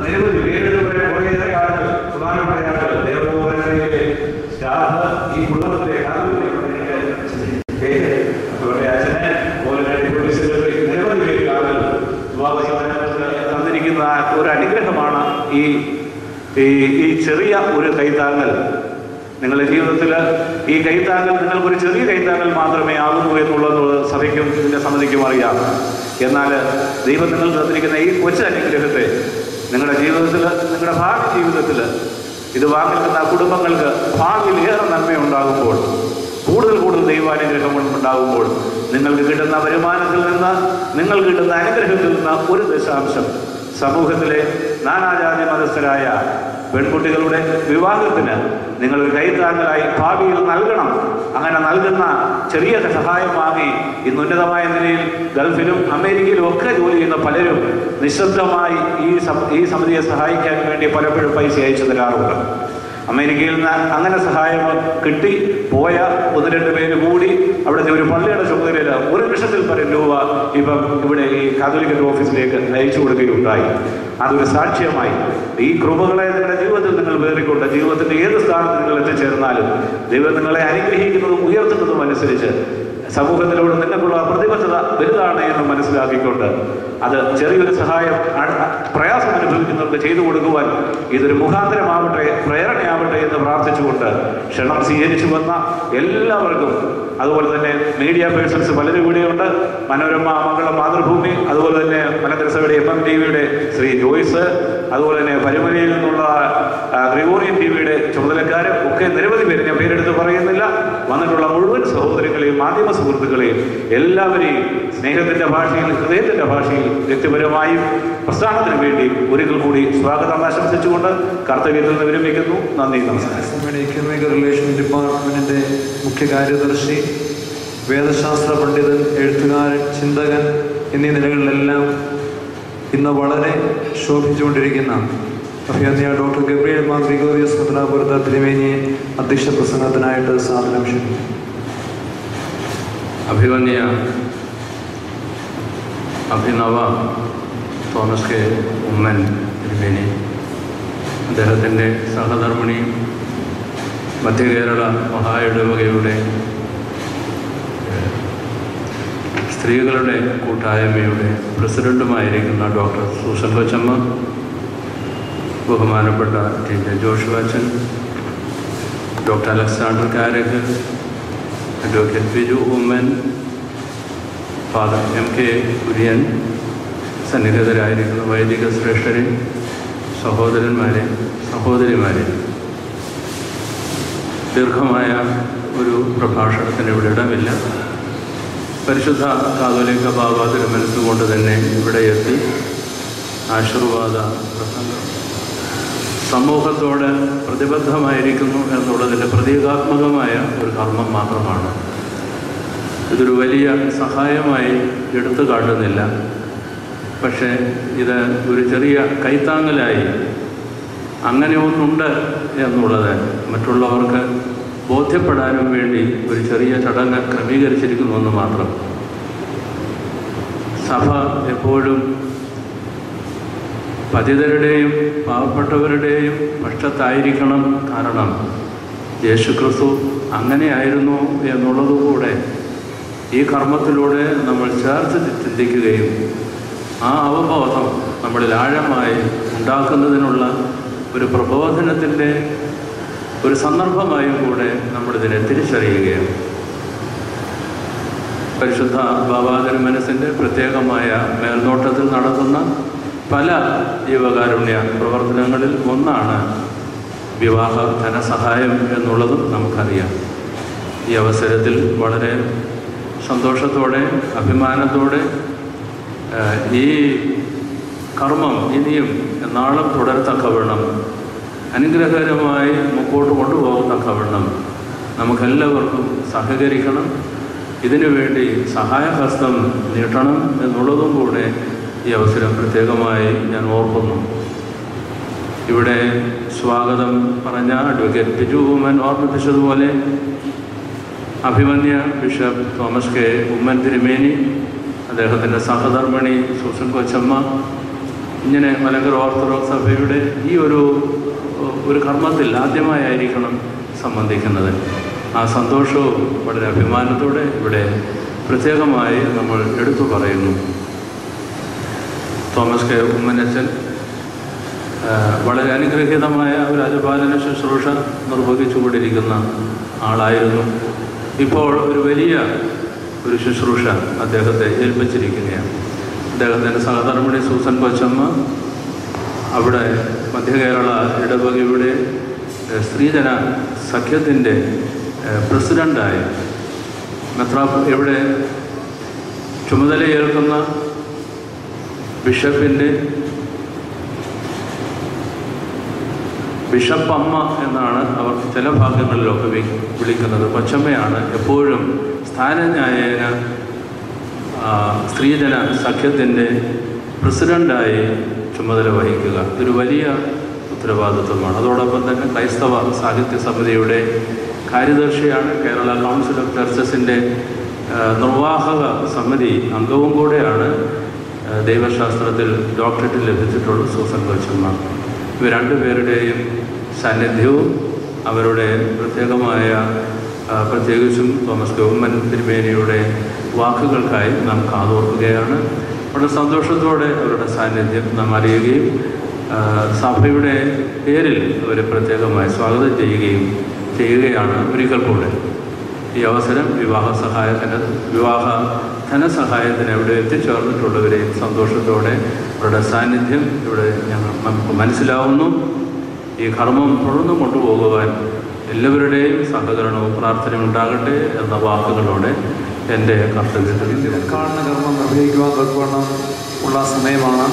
നിരവധി പേരുടെ കുറേയേറെ ആളുകൾ, പ്രധാനപ്പെട്ട ആളുകൾ, ദേവോപരയിലെ സ്റ്റാഫ്, ഈ കുടുംബത്തിലെ അവരുടെ അച്ഛനെ നിരവധി പേര് ആളുകൾ തന്നിരിക്കുന്ന ഒരു അനുഗ്രഹമാണ് ഈ ചെറിയ ഒരു കൈത്താങ്ങൽ. നിങ്ങളുടെ ജീവിതത്തിൽ ഈ കൈത്താങ്ങൽ നിങ്ങൾക്കൊരു ചെറിയ കൈത്താങ്ങൽ മാത്രമേ ആകുന്നു എന്നുള്ളത് സഭയ്ക്കും ഇതിൻ്റെ സമിതിക്കും അറിയാം. എന്നാൽ ദൈവം നിങ്ങൾക്ക് തന്നിരിക്കുന്ന ഈ കൊച്ചു അനുഗ്രഹത്തെ നിങ്ങളുടെ ജീവിതത്തിൽ, നിങ്ങളുടെ ഭാവി ജീവിതത്തിൽ ഇത് വാങ്ങിക്കുന്ന കുടുംബങ്ങൾക്ക് ഭാവിയിൽ ഏറെ നന്മയുണ്ടാകുമ്പോൾ, കൂടുതൽ കൂടുതൽ ദൈവാനുഗ്രഹങ്ങൾ ഉണ്ടാകുമ്പോൾ, നിങ്ങൾക്ക് കിട്ടുന്ന വരുമാനത്തിൽ നിന്ന്, നിങ്ങൾക്ക് കിട്ടുന്ന അനുഗ്രഹത്തിൽ നിന്ന് 1% സമൂഹത്തിലെ നാനാജാതി മതസ്ഥരായ പെൺകുട്ടികളുടെ വിവാഹത്തിന് നിങ്ങൾ കൈത്താങ്ങലായി ഭാവിയിൽ നൽകണം. അങ്ങനെ നൽകുന്ന ചെറിയ സഹായം വാങ്ങി ഇന്ന് ഉന്നതമായ നിലയിൽ ഗൾഫിലും അമേരിക്കയിലും ഒക്കെ ജോലി ചെയ്യുന്ന പലരും നിശബ്ദമായി ഈ സമിതിയെ സഹായിക്കാൻ വേണ്ടി പലപ്പോഴും പൈസ അയച്ചു തരാറുണ്ട്. അമേരിക്കയിൽ നിന്ന് അങ്ങനെ സഹായം കിട്ടി പോയ 1-2 പേര് കൂടി അവിടുത്തെ ഒരു പള്ളിയുടെ ചുമതലയിൽ 1 ലക്ഷത്തിൽ പരം രൂപ ഇപ്പം ഇവിടെ ഈ കാതോലിക്കൽ ഓഫീസിലേക്ക് അയച്ചു കൊടുക്കുകയുണ്ടായി. അതൊരു സാക്ഷ്യമായി ഈ കൃപകളെ നിങ്ങളുടെ ജീവിതത്തിൽ നിങ്ങൾ വേറിക്കൊണ്ട് ജീവിതത്തിൻ്റെ ഏത് സ്ഥാനത്ത് നിങ്ങൾ എത്തിച്ചേർന്നാലും ദൈവം നിങ്ങളെ അനുഗ്രഹിക്കുന്നതും ഉയർത്തുന്നതും അനുസരിച്ച് സമൂഹത്തിലൂടെ നിങ്ങൾക്കുള്ള പ്രതിബദ്ധത വലുതാണ് എന്ന് മനസ്സിലാക്കിക്കൊണ്ട് അത് ചെറിയൊരു സഹായം പ്രയാസം അനുഭവിക്കുന്നവർക്ക് ചെയ്തു കൊടുക്കുവാൻ ഇതൊരു മുഖാന്തരമാവട്ടെ, പ്രേരണയാവട്ടെ എന്ന് പ്രാർത്ഥിച്ചുകൊണ്ട് ക്ഷണം സ്വീകരിച്ചു വന്ന എല്ലാവർക്കും, അതുപോലെ തന്നെ മീഡിയ പേഴ്സൺസ് പലരും ഇവിടെയുണ്ട്. മനോരമ, മംഗളം, മാതൃഭൂമി, അതുപോലെ തന്നെ മലങ്കര സഭയുടെ MMTVയുടെ ശ്രീ ജോയ്സ്, അതുപോലെ തന്നെ പരുമലയിൽ നിന്നുള്ള ഗ്രിഗോറിയൻ TVയുടെ ചുമതലക്കാരും ഒക്കെ നിരവധി പേര്, ഞാൻ പേരെടുത്ത് പറയുന്നില്ല, വന്നിട്ടുള്ള മുഴുവൻ സഹോദരങ്ങളെയും മാധ്യമ സുഹൃത്തുക്കളെയും എല്ലാവരെയും സ്നേഹത്തിൻ്റെ ഭാഷയിൽ, ഹൃദയത്തിൻ്റെ ഭാഷയിൽ, വ്യക്തിപരമായും പ്രസ്ഥാനത്തിന് വേണ്ടി ഒരിക്കൽ കൂടി സ്വാഗതം ആശംസിച്ചുകൊണ്ട് കർത്തവ്യത്തിൽ നിന്ന് വിരമിക്കുന്നു. നന്ദി, നമസ്കാരം.
എക്കണോമിക് റിലേഷൻ ഡിപ്പാർട്ട്മെൻറ്റിൻ്റെ മുഖ്യ കാര്യദർശി, വേദശാസ്ത്ര പണ്ഡിതൻ, എഴുത്തുകാരൻ, ചിന്തകൻ എന്നീ നിലകളിലെല്ലാം ഇന്ന് വളരെ ശോഭിച്ചുകൊണ്ടിരിക്കുന്ന അഭിനന്ദ ഡോക്ടർ ഗബ്രിയേൽ മാർ ഗ്രിഗോറിയോസ് മെത്രാപ്പൊലീത്ത തിരുമേനിയെ അധ്യക്ഷ പ്രസംഗത്തിനായിട്ട് സാധനം ക്ഷണിക്കുന്നു.
അഭിമന്യ അഭിനവ തോമസ് കെ ഉമ്മൻ തിരുമേനി, അദ്ദേഹത്തിൻ്റെ സഹധർമ്മിണി, മധ്യകേരള മഹായിടവകയുടെ സ്ത്രീകളുടെ കൂട്ടായ്മയുടെ പ്രസിഡന്റുമായിരിക്കുന്ന ഡോക്ടർ സൂസൻ കൊച്ചമ്മ, ബഹുമാനപ്പെട്ട TJ ജോഷുവ അച്ഛൻ, doctor Alexander Karak, advocate Biju Oommen, father MK Kurian, സന്നിഹിതരായിരിക്കുന്ന വൈദിക ശ്രേഷ്ഠരെ, സഹോദരന്മാരെ, സഹോദരിമാരെ, ദീർഘമായ ഒരു പ്രഭാഷണത്തിന് ഇവിടെ ഇടമില്ല. പരിശുദ്ധ കാതോലിക്ക ബാബ തിരുമനസ്സുകൊണ്ട് തന്നെ ഇവിടെ എത്തി ആശീർവാദ പ്രസംഗം സമൂഹത്തോട് പ്രതിബദ്ധമായിരിക്കുന്നു എന്നുള്ളതിൻ്റെ പ്രതീകാത്മകമായ ഒരു കർമ്മം മാത്രമാണ്. ഇതൊരു വലിയ സഹായമായി എടുത്തു കാട്ടുന്നില്ല, പക്ഷേ ഇത് ഒരു ചെറിയ കൈത്താങ്ങലായി അങ്ങനെ ഒന്നുണ്ട് എന്നുള്ളത് മറ്റുള്ളവർക്ക് ബോധ്യപ്പെടാനും വേണ്ടി ഒരു ചെറിയ ചടങ്ങ് ക്രമീകരിച്ചിരിക്കുന്നുവെന്ന് മാത്രം. സഭ എപ്പോഴും പതിതരുടെയും പാവപ്പെട്ടവരുടെയും പക്ഷത്തായിരിക്കണം. കാരണം യേശുക്രിസ്തു അങ്ങനെയായിരുന്നു എന്നുള്ളതുകൂടെ ഈ കർമ്മത്തിലൂടെ നമ്മൾ ചേർത്ത് ചിന്തിക്കുകയും ആ അവബോധം നമ്മളിൽ ആഴമായി ഉണ്ടാക്കുന്നതിനുള്ള ഒരു പ്രബോധനത്തിൻ്റെ ഒരു സന്ദർഭമായും കൂടെ നമ്മളിതിനെ തിരിച്ചറിയുകയാണ്. പരിശുദ്ധ ബാബാ തിരുമനസ്സിൻ്റെ പ്രത്യേകമായ മേൽനോട്ടത്തിൽ നടത്തുന്ന പല ജീവകാരുണ്യ പ്രവർത്തനങ്ങളിൽ ഒന്നാണ് വിവാഹ ധനസഹായം എന്നുള്ളതും നമുക്കറിയാം. ഈ അവസരത്തിൽ വളരെ സന്തോഷത്തോടെ, അഭിമാനത്തോടെ ഈ കർമ്മം ഇനിയും നാളും തുടരത്തക്കവണ്ണം, അനുഗ്രഹകരമായി മുമ്പോട്ട് കൊണ്ടുപോകത്തക്കവണ്ണം നമുക്കെല്ലാവർക്കും സഹകരിക്കണം. ഇതിനുവേണ്ടി സഹായഹസ്തം നീട്ടണം എന്നുള്ളതും കൂടെ ഈ അവസരം പ്രത്യേകമായി ഞാൻ ഓർക്കുന്നു. ഇവിടെ സ്വാഗതം പറഞ്ഞ അഡ്വക്കേറ്റ് ബിജു ഉമ്മൻ ഓർമ്മിപ്പിച്ചതുപോലെ അഭിമന്യ ബിഷപ്പ് തോമസ് കെ ഉമ്മൻ തിരുമേനി, അദ്ദേഹത്തിൻ്റെ സഹധർമ്മിണി സൂസൻ കൊച്ചമ്മ, ഇങ്ങനെ മലങ്കര ഓർത്തഡോക്സ് സഭയുടെ ഈ ഒരു കർമ്മത്തിൽ ആദ്യമായിരിക്കണം സംബന്ധിക്കുന്നത്. ആ സന്തോഷവും വളരെ അഭിമാനത്തോടെ ഇവിടെ പ്രത്യേകമായി നമ്മൾ എടുത്തു പറയുന്നു. തോമസ് കെ ഉമ്മനച്ചൻ വളരെ അനുഗ്രഹീതമായ ഒരു അജപാലന ശുശ്രൂഷ നിർവഹിച്ചുകൊണ്ടിരിക്കുന്ന ആളായിരുന്നു. ഇപ്പോൾ ഒരു വലിയ ഒരു ശുശ്രൂഷ അദ്ദേഹത്തെ ഏൽപ്പിച്ചിരിക്കുകയാണ്. അദ്ദേഹത്തിൻ്റെ സഹധർമ്മിണി സൂസൻ കൊച്ചമ്മ, അവിടെ മധ്യകേരള ഇടവകയുടെ സ്ത്രീജന സഖ്യത്തിൻ്റെ പ്രസിഡൻ്റായി ഇവിടെ ചുമതലയേൽക്കുന്ന ബിഷപ്പമ്മ എന്നാണ് അവർ ചില ഭാഗങ്ങളിലൊക്കെ വിളിക്കുന്നത്. കൊച്ചമ്മയാണ് എപ്പോഴും സ്ഥാനന്യായേന സ്ത്രീജന സഖ്യത്തിൻ്റെ പ്രസിഡൻ്റായി ചുമതല വഹിക്കുക. ഇതൊരു വലിയ ഉത്തരവാദിത്വമാണ്. അതോടൊപ്പം തന്നെ ക്രൈസ്തവ സാഹിത്യ സമിതിയുടെ കാര്യദർശിയാണ്. കേരള കൗൺസിൽ ഓഫ് ചർച്ചസിൻ്റെ നിർവാഹക സമിതി അംഗവും കൂടെയാണ്. ദൈവശാസ്ത്രത്തിൽ ഡോക്ടറേറ്റ് ലഭിച്ചിട്ടുള്ള സൂസൻ കൊച്ചമ്മ. ഇവർ രണ്ടുപേരുടെയും സാന്നിധ്യവും അവരുടെ പ്രത്യേകിച്ചും തോമസ് ഗവൺമൻ തിരുമേനിയുടെ വാക്കുകൾക്കായി നാം കാതോർക്കുകയാണ്. വളരെ സന്തോഷത്തോടെ അവരുടെ സാന്നിധ്യം നാം അറിയുകയും സഭയുടെ പേരിൽ അവരെ പ്രത്യേകമായി സ്വാഗതം ചെയ്യുകയാണ്. ഒരിക്കൽ കൂടെ ഈ അവസരം വിവാഹ ധനസഹായത്തിന് ഇവിടെ എത്തിച്ചേർന്നിട്ടുള്ളവരെയും സന്തോഷത്തോടെ അവരുടെ സാന്നിധ്യം ഇവിടെ നമുക്ക് മനസ്സിലാവുന്നു. ഈ കർമ്മം തുടർന്നു കൊണ്ടുപോകുവാൻ എല്ലാവരുടെയും സഹകരണവും പ്രാർത്ഥനയും ഉണ്ടാകട്ടെ എന്ന വാക്കുകളോടെ എൻ്റെ കർത്തവ്യത്തിൽ
ഉദ്ഘാടന കർമ്മം നിർവഹിക്കുവാൻ തക്കവണ്ണം ഉള്ള സമയമാണ്.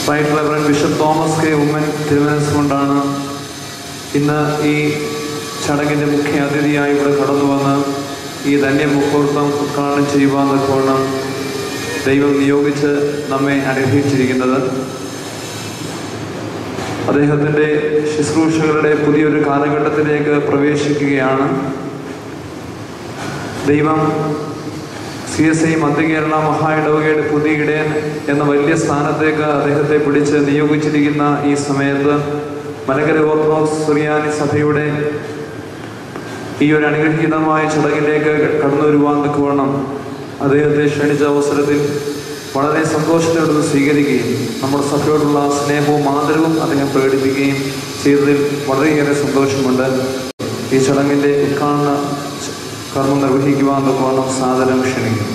Right reverend bishop Thomas K Oommen തിരുമനസ്സുകൊണ്ടാണ് ഇന്ന് ഈ ചടങ്ങിൻ്റെ മുഖ്യ അതിഥിയായി ഇവിടെ കടന്നു വന്ന് ഈ ധന്യമുഹൂർത്തം ഉദ്ഘാടനം ചെയ്യുവാൻ തക്കവണ്ണം ദൈവം നിയോഗിച്ച് നമ്മെ അനുഗ്രഹിച്ചിരിക്കുന്നത്. അദ്ദേഹത്തിൻ്റെ ശുശ്രൂഷകളുടെ പുതിയൊരു കാലഘട്ടത്തിലേക്ക് പ്രവേശിക്കുകയാണ്. ദൈവം CSI മധ്യകേരള മഹാ ഇടവകയുടെ പുതിയ ഇടയൻ എന്ന വലിയ സ്ഥാനത്തേക്ക് അദ്ദേഹത്തെ പിടിച്ച് നിയോഗിച്ചിരിക്കുന്ന ഈ സമയത്ത് മലങ്കര ഓർത്തഡോക്സ് സുറിയാനി സഭയുടെ ഈ ഒരു അനുഗ്രഹീതമായ ചടങ്ങിലേക്ക് കടന്നു വരുവാൻ തക്കവണ്ണം അദ്ദേഹത്തെ ക്ഷണിച്ച അവസരത്തിൽ വളരെ സന്തോഷത്തോടെ സ്വീകരിക്കുകയും നമ്മുടെ സഭയോടുള്ള സ്നേഹവും ആദരവും അദ്ദേഹം പ്രകടിപ്പിക്കുകയും ചെയ്തതിൽ വളരെയേറെ സന്തോഷമുണ്ട്. ഈ ചടങ്ങിൻ്റെ ഉദ്ഘാടന കർമ്മം നിർവഹിക്കുവാൻ തക്കവണ്ണം സാദരം ക്ഷണിക്കും.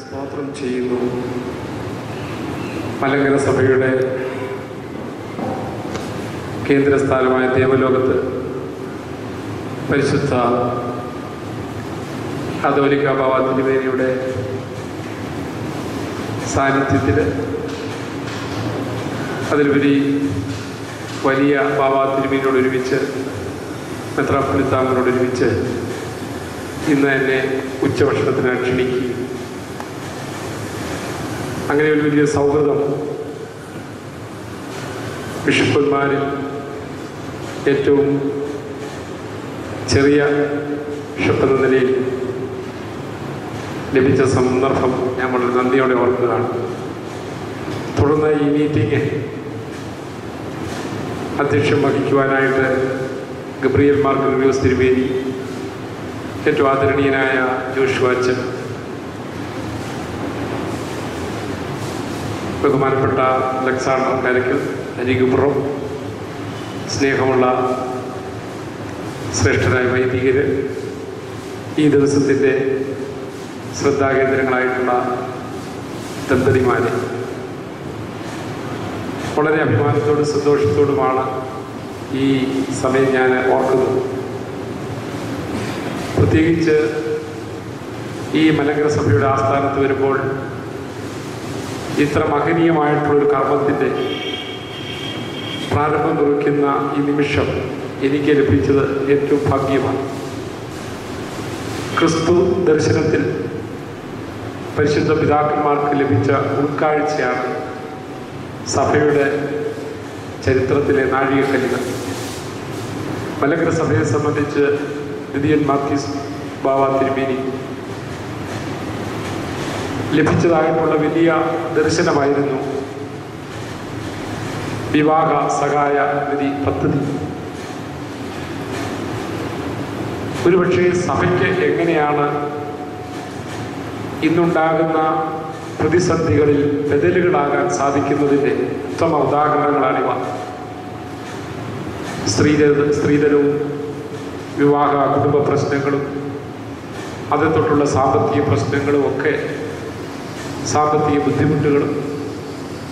സ്തോത്രം ചെയ്യുന്നു. മലങ്കര സഭയുടെ കേന്ദ്രസ്ഥാനമായ ദേവലോകത്ത് പരിശുദ്ധ കാതോലിക്ക ബാവ തിരുമേനിയുടെ സാന്നിധ്യത്തിൽ അതിലുപരി വലിയ ബാവ തിരുമേനിയോടൊരുമിച്ച് മെത്രാപ്പൊലീത്താനോടൊരുമിച്ച് ഇന്ന് എന്നെ ഉച്ചഭക്ഷണത്തിന് ക്ഷണിക്കുകയും അങ്ങനെ ഒരു വലിയ സൗഹൃദം ബിഷപ്പന്മാരിൽ ഏറ്റവും ചെറിയ ബിഷപ്പ് എന്ന നിലയിൽ ലഭിച്ച സന്ദർഭം ഞാൻ വളരെ നന്ദിയോടെ ഓർക്കുന്നതാണ്. തുടർന്ന് ഈ മീറ്റിംഗ് അധ്യക്ഷം വഹിക്കുവാനായിട്ട് ഗബ്രിയേൽ മാർ ഗ്രിഗോറിയോസ് തിരുമേനി, ഏറ്റവും ആദരണീയനായ ജോഷുവ അച്ഛൻ, ബഹുമാനപ്പെട്ട അലക്സാണ്ടർ കരയ്ക്കൽ, അരികുപുറം, സ്നേഹമുള്ള ശ്രേഷ്ഠരായ വൈദികർ, ഈ ദിവസത്തിൻ്റെ ശ്രദ്ധാകേന്ദ്രങ്ങളായിട്ടുള്ള ദമ്പതിമാരെ, വളരെ അഭിമാനത്തോടും സന്തോഷത്തോടുമാണ് ഈ സമയം ഞാൻ ഓർക്കുന്നത്. പ്രത്യേകിച്ച് ഈ മലങ്കര സഭയുടെ ആസ്ഥാനത്ത് വരുമ്പോൾ ഇത്ര മഹനീയമായിട്ടുള്ളൊരു കർമ്മത്തിൻ്റെ പ്രാരംഭം കുറിക്കുന്ന ഈ നിമിഷം എനിക്ക് ലഭിച്ചത് ഏറ്റവും ഭാഗ്യമാണ്. ക്രിസ്തു ദർശനത്തിൽ പരിശുദ്ധ പിതാക്കന്മാർക്ക് ലഭിച്ച ഉൾക്കാഴ്ചയാണ് സഭയുടെ ചരിത്രത്തിലെ നാഴികക്കല്ലുകൾ. മലങ്കര സഭയെ സംബന്ധിച്ച് ദിദിയൻ മാത്യൂസ് ബാവ തിരുമേനി ലഭിച്ചതായിട്ടുള്ള വലിയ ദർശനമായിരുന്നു വിവാഹ സഹായ നിധി പദ്ധതി. ഒരുപക്ഷെ സഭയ്ക്ക് എങ്ങനെയാണ് ഇന്നുണ്ടാകുന്ന പ്രതിസന്ധികളിൽ ബദലുകളാകാൻ സാധിക്കുന്നതിൻ്റെ ഉത്തമ ഉദാഹരണങ്ങളാണിവ. സ്ത്രീധനവും വിവാഹ കുടുംബ പ്രശ്നങ്ങളും അതിൽ തൊട്ടുള്ള സാമ്പത്തിക പ്രശ്നങ്ങളും ഒക്കെ, സാമ്പത്തിക ബുദ്ധിമുട്ടുകളും,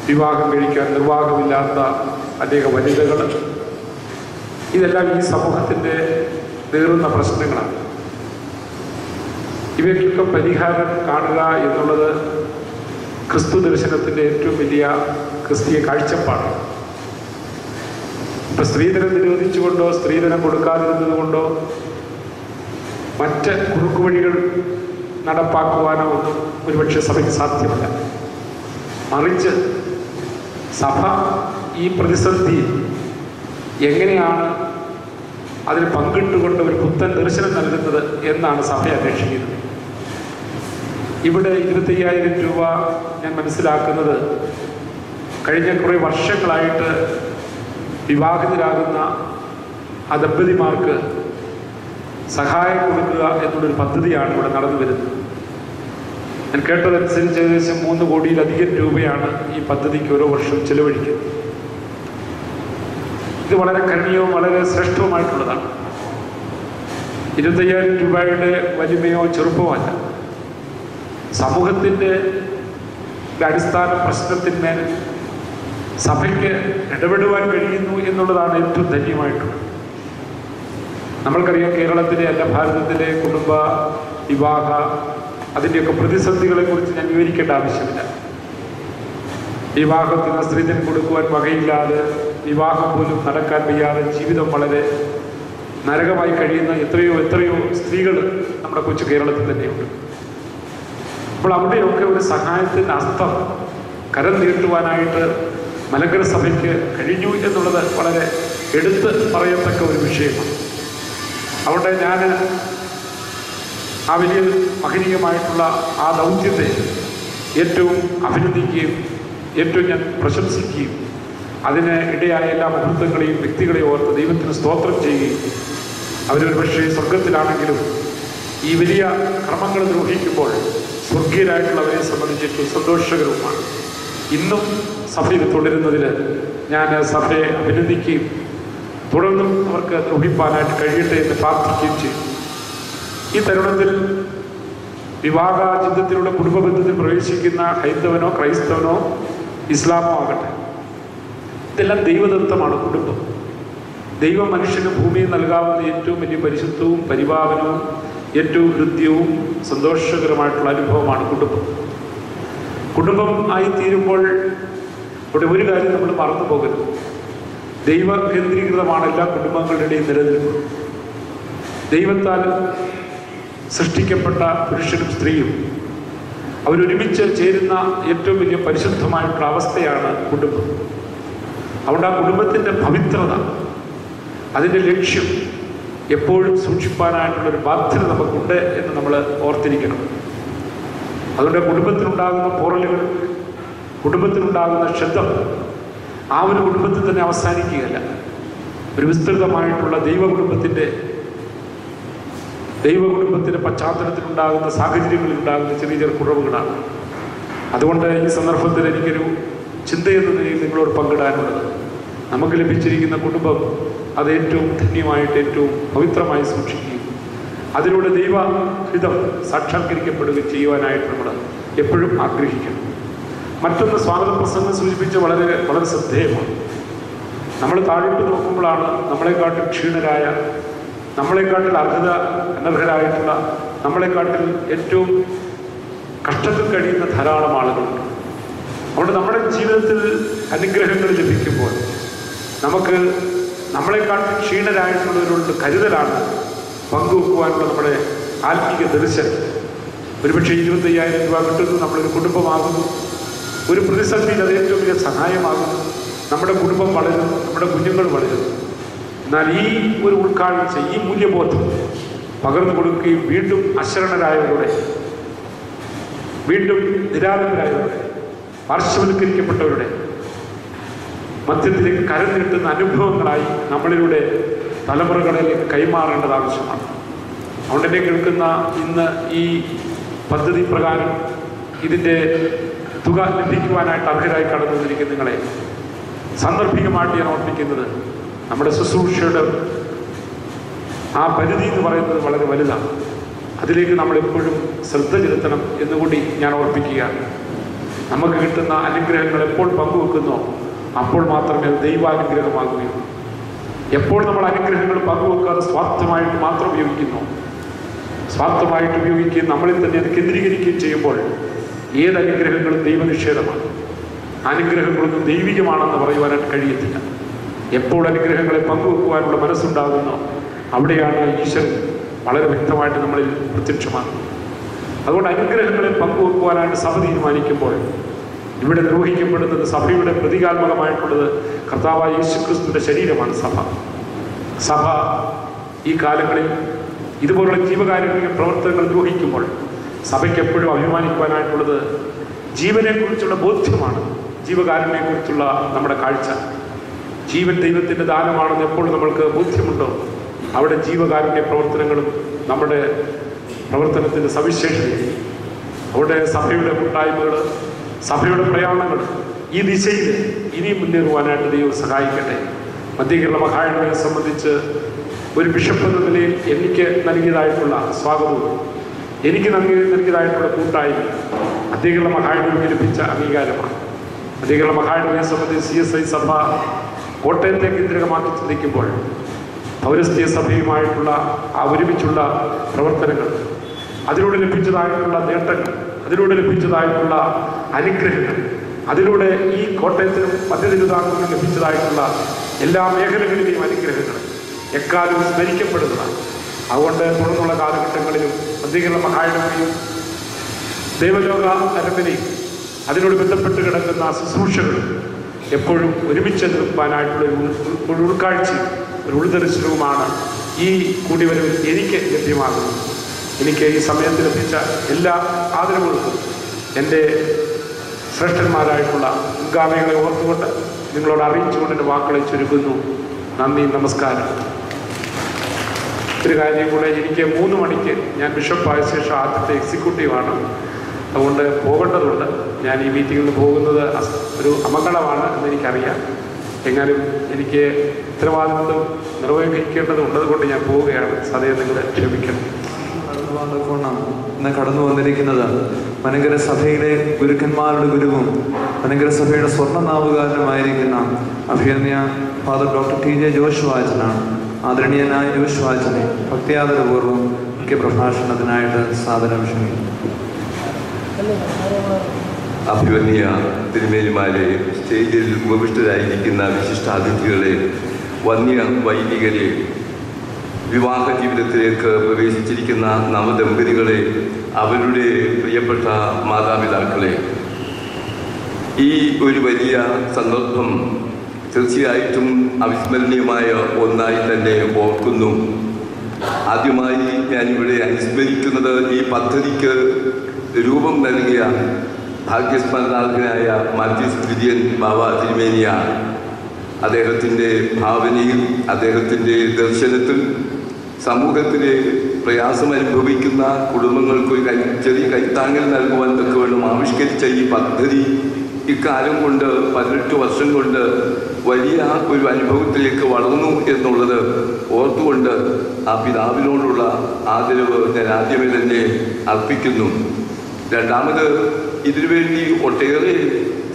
വിവാഹം കഴിക്കാൻ നിർവാഹമില്ലാത്ത അനേക വനിതകൾ, ഇതെല്ലാം ഈ സമൂഹത്തിൻ്റെ നേറുന്ന പ്രശ്നങ്ങളാണ്. ഇവയ്ക്കൊക്കെ പരിഹാരം കാണുക എന്നുള്ളത് ക്രിസ്തു ദർശനത്തിൻ്റെ ഏറ്റവും വലിയ ക്രിസ്തീയ കാഴ്ചപ്പാടാണ്. ഇപ്പം സ്ത്രീധനം നിരോധിച്ചുകൊണ്ടോ സ്ത്രീധനം കൊടുക്കാതിരുന്നത് കൊണ്ടോ മറ്റ് കുറുക്കുവഴികൾ നടപ്പാക്കുവാനോ ഒന്നും ഒരുപക്ഷെ സഭയ്ക്ക് സാധ്യമല്ല. മറിച്ച് സഭ ഈ പ്രതിസന്ധി എങ്ങനെയാണ് അതിൽ പങ്കിട്ടുകൊണ്ട് ഒരു പുത്തൻ ദർശനം നൽകുന്നത് എന്നാണ് സഭ അന്വേഷിക്കുന്നത്. ഇവിടെ 25,000 രൂപ ഞാൻ മനസ്സിലാക്കുന്നത് കഴിഞ്ഞ കുറേ വർഷങ്ങളായിട്ട് വിവാഹിതരാകുന്ന ആ ദമ്പതിമാർക്ക് സഹായം കൊടുക്കുക എന്നുള്ളൊരു പദ്ധതിയാണ് ഇവിടെ നടന്നു വരുന്നത്. ഞാൻ കേട്ടതനുസരിച്ച് ഏകദേശം 3 കോടിയിലധികം രൂപയാണ് ഈ പദ്ധതിക്ക് ഓരോ വർഷം ചെലവഴിക്കുന്നത്. ഇത് വളരെ കരുണീയവും വളരെ ശ്രേഷ്ഠവുമായിട്ടുള്ളതാണ്. 25,000 രൂപയുടെ വലിമയോ ചെറുപ്പമോ അല്ല. സമൂഹത്തിൻ്റെ അടിസ്ഥാന പ്രശ്നത്തിന്മേൽ സഭയ്ക്ക് ഇടപെടുവാൻ കഴിയുന്നു എന്നുള്ളതാണ് ഏറ്റവും ധന്യമായിട്ടുള്ളത്. നമ്മൾക്കറിയാം, കേരളത്തിലെ അല്ല ഭാരതത്തിലെ കുടുംബ വിവാഹ അതിൻ്റെയൊക്കെ പ്രതിസന്ധികളെക്കുറിച്ച് ഞാൻ വിവരിക്കേണ്ട ആവശ്യമില്ല. വിവാഹത്തിന് സ്ത്രീധനം കൊടുക്കുവാൻ വകയില്ലാതെ, വിവാഹം പോലും നടക്കാൻ വയ്യാതെ ജീവിതം വളരെ നരകമായി കഴിയുന്ന എത്രയോ സ്ത്രീകൾ നമ്മുടെ കൊച്ചു കേരളത്തിൽ തന്നെയുണ്ട്. അപ്പോൾ അവിടെയൊക്കെ ഒരു സഹായത്തിൻ്റെ ഹസ്തം കരം നീട്ടുവാനായിട്ട് മലങ്കര സഭയ്ക്ക് കഴിഞ്ഞു എന്നുള്ളത് വളരെ എടുത്ത് പറയത്തക്ക ഒരു വിഷയമാണ്. അവിടെ ഞാൻ ആ വലിയ മഹനീയമായിട്ടുള്ള ആ ദൗത്യത്തെ ഏറ്റവും അഭിനന്ദിക്കുകയും ഏറ്റവും ഞാൻ പ്രശംസിക്കുകയും അതിന് ഇടയായ എല്ലാ മുഹൂർത്തങ്ങളെയും വ്യക്തികളെയും ഓർത്ത് ദൈവത്തിന് സ്തോത്രം ചെയ്യുകയും അവരൊരു പക്ഷേ സ്വർഗത്തിലാണെങ്കിലും ഈ വലിയ കർമ്മങ്ങൾ നിർവഹിക്കുമ്പോൾ സ്വർഗീയരായിട്ടുള്ളവരെ സംബന്ധിച്ചിട്ട് സന്തോഷകരവുമാണ്. ഇന്നും സഭയിൽ തുടരുന്നതിൽ ഞാൻ സഭയെ അഭിനന്ദിക്കുകയും തുടർന്നും അവർക്ക് നിർവഹിപ്പാനായിട്ട് കഴിയട്ടെ എന്ന് പ്രാർത്ഥിക്കുകയും ചെയ്യും. ഈ തരുണത്തിൽ വിവാഹ ചിന്തത്തിലൂടെ കുടുംബബന്ധത്തിൽ പ്രവേശിക്കുന്ന ഹൈന്ദവനോ ക്രൈസ്തവനോ ഇസ്ലാമോ ആകട്ടെ, ഇതെല്ലാം ദൈവദത്തമാണ്. കുടുംബം ദൈവം മനുഷ്യന് ഭൂമിയിൽ നൽകാവുന്ന ഏറ്റവും വലിയ പരിശുദ്ധവും പരിപാവനവും ഏറ്റവും ഹൃദ്യവും സന്തോഷകരമായിട്ടുള്ള അനുഭവമാണ് കുടുംബം. കുടുംബം ആയിത്തീരുമ്പോൾ ഇവിടെ ഒരു കാര്യം നമ്മൾ മറന്നു പോകരുത്. ദൈവ കേന്ദ്രീകൃതമാണ് എല്ലാ കുടുംബങ്ങളുടെയും നിലനിൽപ്പ്. ദൈവത്താൽ സൃഷ്ടിക്കപ്പെട്ട പുരുഷനും സ്ത്രീയും അവരൊരുമിച്ച് ചേരുന്ന ഏറ്റവും വലിയ പരിശുദ്ധമായിട്ടുള്ള അവസ്ഥയാണ് കുടുംബം. അതുകൊണ്ട് ആ കുടുംബത്തിൻ്റെ പവിത്രത, അതിൻ്റെ ലക്ഷ്യം എപ്പോഴും സൂക്ഷിപ്പാനായിട്ടുള്ളൊരു ബാധ്യത നമുക്കുണ്ട് എന്ന് നമ്മൾ ഓർത്തിരിക്കണം. അതുകൊണ്ട് കുടുംബത്തിനുണ്ടാകുന്ന പോറലുകൾ, കുടുംബത്തിനുണ്ടാകുന്ന ക്ഷതം ആ ഒരു കുടുംബത്തിൽ തന്നെ അവസാനിക്കുകയല്ല. ഒരു വിസ്തൃതമായിട്ടുള്ള ദൈവകുടുംബത്തിൻ്റെ പശ്ചാത്തലത്തിലുണ്ടാകുന്ന സാഹചര്യങ്ങളിലുണ്ടാകുന്ന ചെറിയ ചെറിയ കുറവുകളാണ്. അതുകൊണ്ട് ഈ സന്ദർഭത്തിൽ എനിക്കൊരു ചിന്തയെന്ന നിലയിൽ നിങ്ങളോട് പങ്കിടാനുള്ളത്, നമുക്ക് ലഭിച്ചിരിക്കുന്ന കുടുംബം അത് ഏറ്റവും ധന്യമായിട്ട് ഏറ്റവും പവിത്രമായി സൂക്ഷിക്കുകയും അതിലൂടെ ദൈവഹിതം സാക്ഷാത്കരിക്കപ്പെടുകയും ചെയ്യുവാനായിട്ട് നമ്മൾ എപ്പോഴും ആഗ്രഹിക്കണം. മറ്റൊന്ന്, സ്വാഗത പ്രസംഗം സൂചിപ്പിച്ച് വളരെ വളരെ ശ്രദ്ധേയമാണ്. നമ്മൾ താഴോട്ട് നോക്കുമ്പോഴാണ് നമ്മളെക്കാട്ടിൽ ക്ഷീണരായ, നമ്മളെക്കാട്ടിൽ അനർഹരായിട്ടുള്ള, നമ്മളെക്കാട്ടിൽ ഏറ്റവും കഷ്ടത്തിൽ കഴിയുന്ന ധാരാളം ആളുകളുണ്ട്. അതുകൊണ്ട് നമ്മുടെ ജീവിതത്തിൽ അനുഗ്രഹങ്ങൾ ലഭിക്കുമ്പോൾ നമുക്ക് നമ്മളെക്കാട്ടിൽ ക്ഷീണരായിട്ടുള്ളവരോട് കരുതലാണ് പങ്കുവെക്കുവാനുള്ള നമ്മുടെ ആത്മീയ ദർശനം. ഒരുപക്ഷെ 25,000 രൂപ കിട്ടുന്നു, നമ്മളൊരു കുടുംബമാകുന്നു, ഒരു പ്രതിസന്ധിയിൽ അത് ഏറ്റവും വലിയ സഹായമാകുന്നു, നമ്മുടെ കുടുംബം വളരുന്നു, നമ്മുടെ കുഞ്ഞുങ്ങൾ വളരുന്നു. എന്നാൽ ഈ ഒരു ഉൾക്കാഴ്ച, ഈ മൂല്യബോധം പകർന്നു കൊടുക്കുകയും വീണ്ടും അശരണരായവരുടെ, വീണ്ടും നിരാലംബരായവരുടെ, പാർശ്വവൽക്കരിക്കപ്പെട്ടവരുടെ മധ്യത്തിലേക്ക് കരം നീട്ടുന്ന അനുഭവങ്ങളായി നമ്മളിലൂടെ തലമുറകളിലേക്ക് കൈമാറേണ്ടത് ആവശ്യമാണ്. അതുകൊണ്ട് എന്നെ കേൾക്കുന്ന ഇന്ന് ഈ പദ്ധതി പ്രകാരം ഇതിൻ്റെ തുക ലഭിക്കുവാനായിട്ട് അർഹരായി കടന്നു വന്നിരിക്കുന്ന നിങ്ങളെ സാന്ദർഭികമായിട്ട് ഞാൻ ഓർമ്മിക്കുന്നത്, നമ്മുടെ ശുശ്രൂഷയുടെ ആ പരിധി എന്ന് പറയുന്നത് വളരെ വലുതാണ്. അതിലേക്ക് നമ്മളെപ്പോഴും ശ്രദ്ധ ചെലുത്തണം എന്നുകൂടി ഞാൻ ഓർപ്പിക്കുകയാണ്. നമുക്ക് കിട്ടുന്ന അനുഗ്രഹങ്ങൾ എപ്പോൾ പങ്കുവെക്കുന്നോ അപ്പോൾ മാത്രമേ അത് ദൈവാനുഗ്രഹമാകുകയുള്ളൂ. എപ്പോൾ നമ്മൾ അനുഗ്രഹങ്ങൾ പങ്കുവെക്കാതെ സ്വാർത്ഥമായിട്ട് മാത്രം ഉപയോഗിക്കുന്നു, സ്വാർത്ഥമായിട്ട് ഉപയോഗിക്കുകയും നമ്മളിൽ തന്നെ അത് കേന്ദ്രീകരിക്കുകയും ചെയ്യുമ്പോൾ ഏത് അനുഗ്രഹങ്ങളും ദൈവനിഷേധമാണ്. അനുഗ്രഹങ്ങളൊന്നും ദൈവികമാണെന്ന് പറയുവാനായിട്ട് കഴിയത്തില്ല. എപ്പോൾ അനുഗ്രഹങ്ങളെ പങ്കുവെക്കുവാനുള്ള മനസ്സുണ്ടാകുന്നോ അവിടെയാണ് ഈശ്വരൻ വളരെ വ്യക്തമായിട്ട് നമ്മളിൽ പ്രത്യക്ഷമാകുന്നത്. അതുകൊണ്ട് അനുഗ്രഹങ്ങളെ പങ്കുവെക്കുവാനായിട്ട് സഭ തീരുമാനിക്കുമ്പോൾ ഇവിടെ നിർവഹിക്കപ്പെടുന്നത് സഭയുടെ പ്രതീകാത്മകമായിട്ടുള്ളത് കർത്താവായ യേശുക്രിസ്തുവിൻ്റെ ശരീരമാണ് സഭ. സഭ ഈ കാലങ്ങളിൽ ഇതുപോലുള്ള ജീവകാരുണ്യ പ്രവർത്തനങ്ങൾ നിർവഹിക്കുമ്പോൾ സഭയ്ക്ക് എപ്പോഴും അഭിമാനിക്കുവാനായിട്ടുള്ളത് ജീവനെക്കുറിച്ചുള്ള ബോധ്യമാണ്. ജീവകാരുണ്യത്തെക്കുറിച്ചുള്ള നമ്മുടെ കാഴ്ച, ജീവൻ ദൈവത്തിൻ്റെ ദാനമാണെന്ന് എപ്പോൾ നമ്മൾക്ക് ബോധ്യമുണ്ടോ അവിടെ ജീവകാരുണ്യ പ്രവർത്തനങ്ങളും നമ്മുടെ പ്രവർത്തനത്തിൻ്റെ സവിശേഷതയായി. അവിടെ സഭയുടെ കൂട്ടായ്മകൾ, സഭയുടെ പ്രയാണങ്ങൾ ഈ ദിശയിൽ ഇനിയും മുന്നേറുവാനായിട്ട് ദൈവം സഹായിക്കട്ടെ. മധ്യകേരള മഹായിടവയെ സംബന്ധിച്ച് ഒരു ബിഷപ്പ് എന്ന നിലയിൽ എനിക്ക് നൽകിയതായിട്ടുള്ള സ്വാഗതവും എനിക്ക് നൽകിയതായിട്ടുള്ള കൂട്ടായ്മ മധ്യകേരള മഹായിടവയ്ക്ക് ലഭിച്ച അംഗീകാരമാണ്. മധ്യകേരള മഹായിടവയെ സംബന്ധിച്ച് CSI സഭ കോട്ടയത്തെ കേന്ദ്രമാക്കി ചിന്തിക്കുമ്പോൾ പൗരസ്ത്യ സഭയുമായിട്ടുള്ള ആ ഒരുമിച്ചുള്ള പ്രവർത്തനങ്ങൾ, അതിലൂടെ ലഭിച്ചതായിട്ടുള്ള നേട്ടങ്ങൾ, അതിലൂടെ ലഭിച്ചതായിട്ടുള്ള അനുഗ്രഹങ്ങൾ, അതിലൂടെ ഈ കോട്ടയത്തിനും മധ്യ തിരുവിതാംകൂറിനും ലഭിച്ചതായിട്ടുള്ള എല്ലാ മേഖലകളിലെയും അനുഗ്രഹങ്ങൾ എക്കാലവും സ്മരിക്കപ്പെടുന്നതാണ്. അതുകൊണ്ട് തുടർന്നുള്ള കാലഘട്ടങ്ങളിലും മധ്യകേരള മഹായിടവയും ദൈവലോക അരമ്പനെയും അതിനോട് ബന്ധപ്പെട്ട് കിടക്കുന്ന ശുശ്രൂഷകൾ എപ്പോഴും ഒരുമിച്ച് നിൽക്കാനായിട്ടുള്ള ഒരു ഉൾക്കാഴ്ചയും ഒരു ഉൾദർശനവുമാണ് ഈ കൂടിവരവിൽ എനിക്ക് ലഭ്യമാകുന്നത്. എനിക്ക് ഈ സമയത്ത് ലഭിച്ച എല്ലാ ആദരവുകൾക്കും എൻ്റെ ശ്രേഷ്ഠന്മാരായിട്ടുള്ള മുൻഗാമികളെ ഓർത്തുകൊണ്ട് നിങ്ങളോട് അറിയിച്ചുകൊണ്ട് എൻ്റെ വാക്കുകളെ ചുരുക്കുന്നു. നന്ദി, നമസ്കാരം. ഒരു കാര്യം കൂടെ, എനിക്ക് 3 മണിക്ക് ഞാൻ ബിഷപ്പായ ശേഷം ആദ്യത്തെ എക്സിക്യൂട്ടീവാണ്. അതുകൊണ്ട് പോകേണ്ടതുണ്ട്. ഞാൻ ഈ മീറ്റിങ്ങിൽ നിന്ന് പോകുന്നത് ഒരു അപകടമാണ് എന്നെനിക്കറിയാം. എങ്ങാനും എനിക്ക് ഉത്തരവാദിത്വം നിർവഹിക്കേണ്ടതുള്ളത് കൊണ്ട് ഞാൻ പോവുകയാണ്. സദയം നിങ്ങൾ ക്ഷമിക്കണം.
ഇന്ന് കടന്നു വന്നിരിക്കുന്നത് മലങ്കര സഭയിലെ ഗുരുക്കന്മാരുടെ ഗുരുവും മലങ്കര സഭയുടെ സ്വർണ്ണനാവുകാരനുമായിരിക്കുന്ന അഭിനന്ദ ഫാദർ ഡോക്ടർ TJ ജോഷ് വാച്ചനാണ്. ആദരണീയനായ ജോഷ് വാച്ചനെ ഭക്തിയാദരപൂർവ്വം മുഖ്യ പ്രഭാഷണത്തിനായിട്ട് സാദരം ക്ഷണിക്കുന്നു.
അഭിവന്യ തിരുമേനിമാരെ, സ്റ്റേജിൽ ഉപവിഷ്ടരായിരിക്കുന്ന വിശിഷ്ടാതിഥികളെ, വന്യ വൈദികരെ, വിവാഹ ജീവിതത്തിലേക്ക് പ്രവേശിച്ചിരിക്കുന്ന നവദമ്പതികളെ, അവരുടെ പ്രിയപ്പെട്ട മാതാപിതാക്കളെ, ഈ ഒരു വലിയ സന്ദർഭം തീർച്ചയായിട്ടും അവിസ്മരണീയമായ ഒന്നായി തന്നെ ഓർക്കുന്നു. ആദ്യമായി ഞാനിവിടെ അനുസ്മരിക്കുന്നത് ഈ പദ്ധതിക്ക് രൂപം നൽകിയ ഭാഗ്യസ്മരണാർഹനായ മാത്യൂസ് വിജയൻ ബാബ തിരുമേനിയാണ്. അദ്ദേഹത്തിൻ്റെ ഭാവനയിൽ, അദ്ദേഹത്തിൻ്റെ ദർശനത്തിൽ സമൂഹത്തിലെ പ്രയാസമനുഭവിക്കുന്ന കുടുംബങ്ങൾക്ക് ഒരു ചെറിയ കൈത്താങ്ങൽ നൽകുവാൻ തക്കവണ്ണം ആവിഷ്കരിച്ച ഈ പദ്ധതി ഇക്കാലം കൊണ്ട് 18 വർഷം കൊണ്ട് വലിയ ഒരു അനുഭവത്തിലേക്ക് വളർന്നു എന്നുള്ളത് ഓർത്തുകൊണ്ട് ആ പിതാവിനോടുള്ള ആദരവ് ഞാൻ ആദ്യമേ തന്നെ അർപ്പിക്കുന്നു. രണ്ടാമത്, ഇതിനുവേണ്ടി ഒട്ടേറെ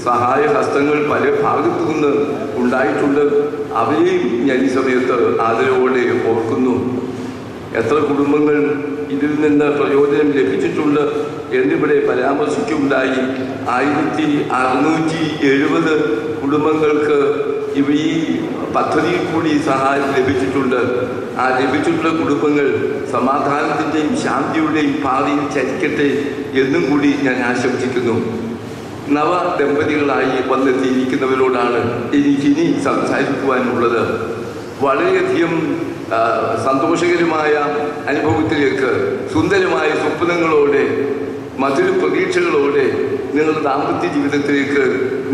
സഹായഹസ്തങ്ങൾ പല ഭാഗത്തു നിന്ന് ഉണ്ടായിട്ടുണ്ട്. അവരെയും ഞാൻ ഈ സമയത്ത് ആദരവോടെ ഓർക്കുന്നു. എത്ര കുടുംബങ്ങൾ ഇതിൽ നിന്ന് പ്രയോജനം ലഭിച്ചിട്ടുണ്ട് എന്നിവിടെ പരാമർശിക്കുകയുണ്ടായി. 1670 കുടുംബങ്ങൾക്ക് ഈ പദ്ധതിയിൽ കൂടി സഹായം ലഭിച്ചിട്ടുണ്ട്. ആ ലഭിച്ചിട്ടുള്ള കുടുംബങ്ങൾ സമാധാനത്തിൻ്റെയും ശാന്തിയുടെയും പാതയിൽ ചരിക്കട്ടെ എന്നും കൂടി ഞാൻ ആശംസിക്കുന്നു. നവ ദമ്പതികളായി വന്നെത്തിയിരിക്കുന്നവരോടാണ് എനിക്കിനി സംസാരിക്കുവാനുള്ളത്. വളരെയധികം സന്തോഷകരമായ അനുഭവത്തിലേക്ക് സുന്ദരമായ സ്വപ്നങ്ങളോടെ മധുര പ്രതീക്ഷകളോടെ നിങ്ങളുടെ ദാമ്പത്യ ജീവിതത്തിലേക്ക്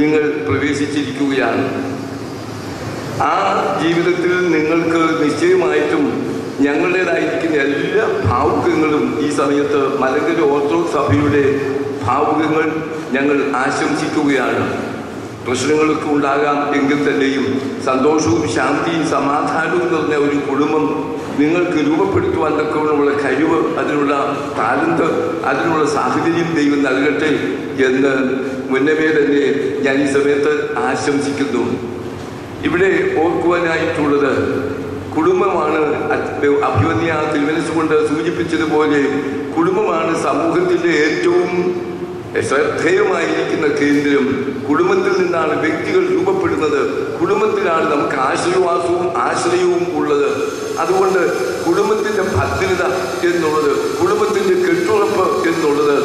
നിങ്ങൾ പ്രവേശിച്ചിരിക്കുകയാണ്. ആ ജീവിതത്തിൽ നിങ്ങൾക്ക് നിശ്ചയമായിട്ടും ഞങ്ങളുടേതായിരിക്കുന്ന എല്ലാ ഭാവുകങ്ങളും ഈ സമയത്ത് മലങ്കര ഓർത്തഡോക്സ് സഭയുടെ ഭാവുകങ്ങൾ ഞങ്ങൾ ആശംസിക്കുകയാണ്. പ്രശ്നങ്ങളൊക്കെ ഉണ്ടാകാം എങ്കിൽ തന്നെയും സന്തോഷവും ശാന്തിയും സമാധാനവും നിറഞ്ഞ ഒരു കുടുംബം നിങ്ങൾക്ക് രൂപപ്പെടുത്തുവാൻ തക്കവണ്ണമുള്ള കഴിവ്, അതിനുള്ള താലന്ത്, അതിനുള്ള സാഹചര്യം ദൈവം നൽകട്ടെ എന്ന് മുന്നമേ തന്നെ ഞാൻ ഈ സമയത്ത് ആശംസിക്കുന്നു. ഇവിടെ ഓർക്കുവാനായിട്ടുള്ളത് കുടുംബമാണ്. അഭിമന്യ തിരുമനസ്സുകൊണ്ട് സൂചിപ്പിച്ചതുപോലെ കുടുംബമാണ് സമൂഹത്തിൻ്റെ ഏറ്റവും ശ്രദ്ധേയമായിരിക്കുന്ന കേന്ദ്രം. കുടുംബത്തിൽ നിന്നാണ് വ്യക്തികൾ രൂപപ്പെടുന്നത്. കുടുംബത്തിലാണ് നമുക്ക് ആശ്രയവും ഉള്ളത്. അതുകൊണ്ട് കുടുംബത്തിൻ്റെ ഭദ്രത എന്നുള്ളത്, കുടുംബത്തിൻ്റെ കെട്ടുറപ്പ് എന്നുള്ളത്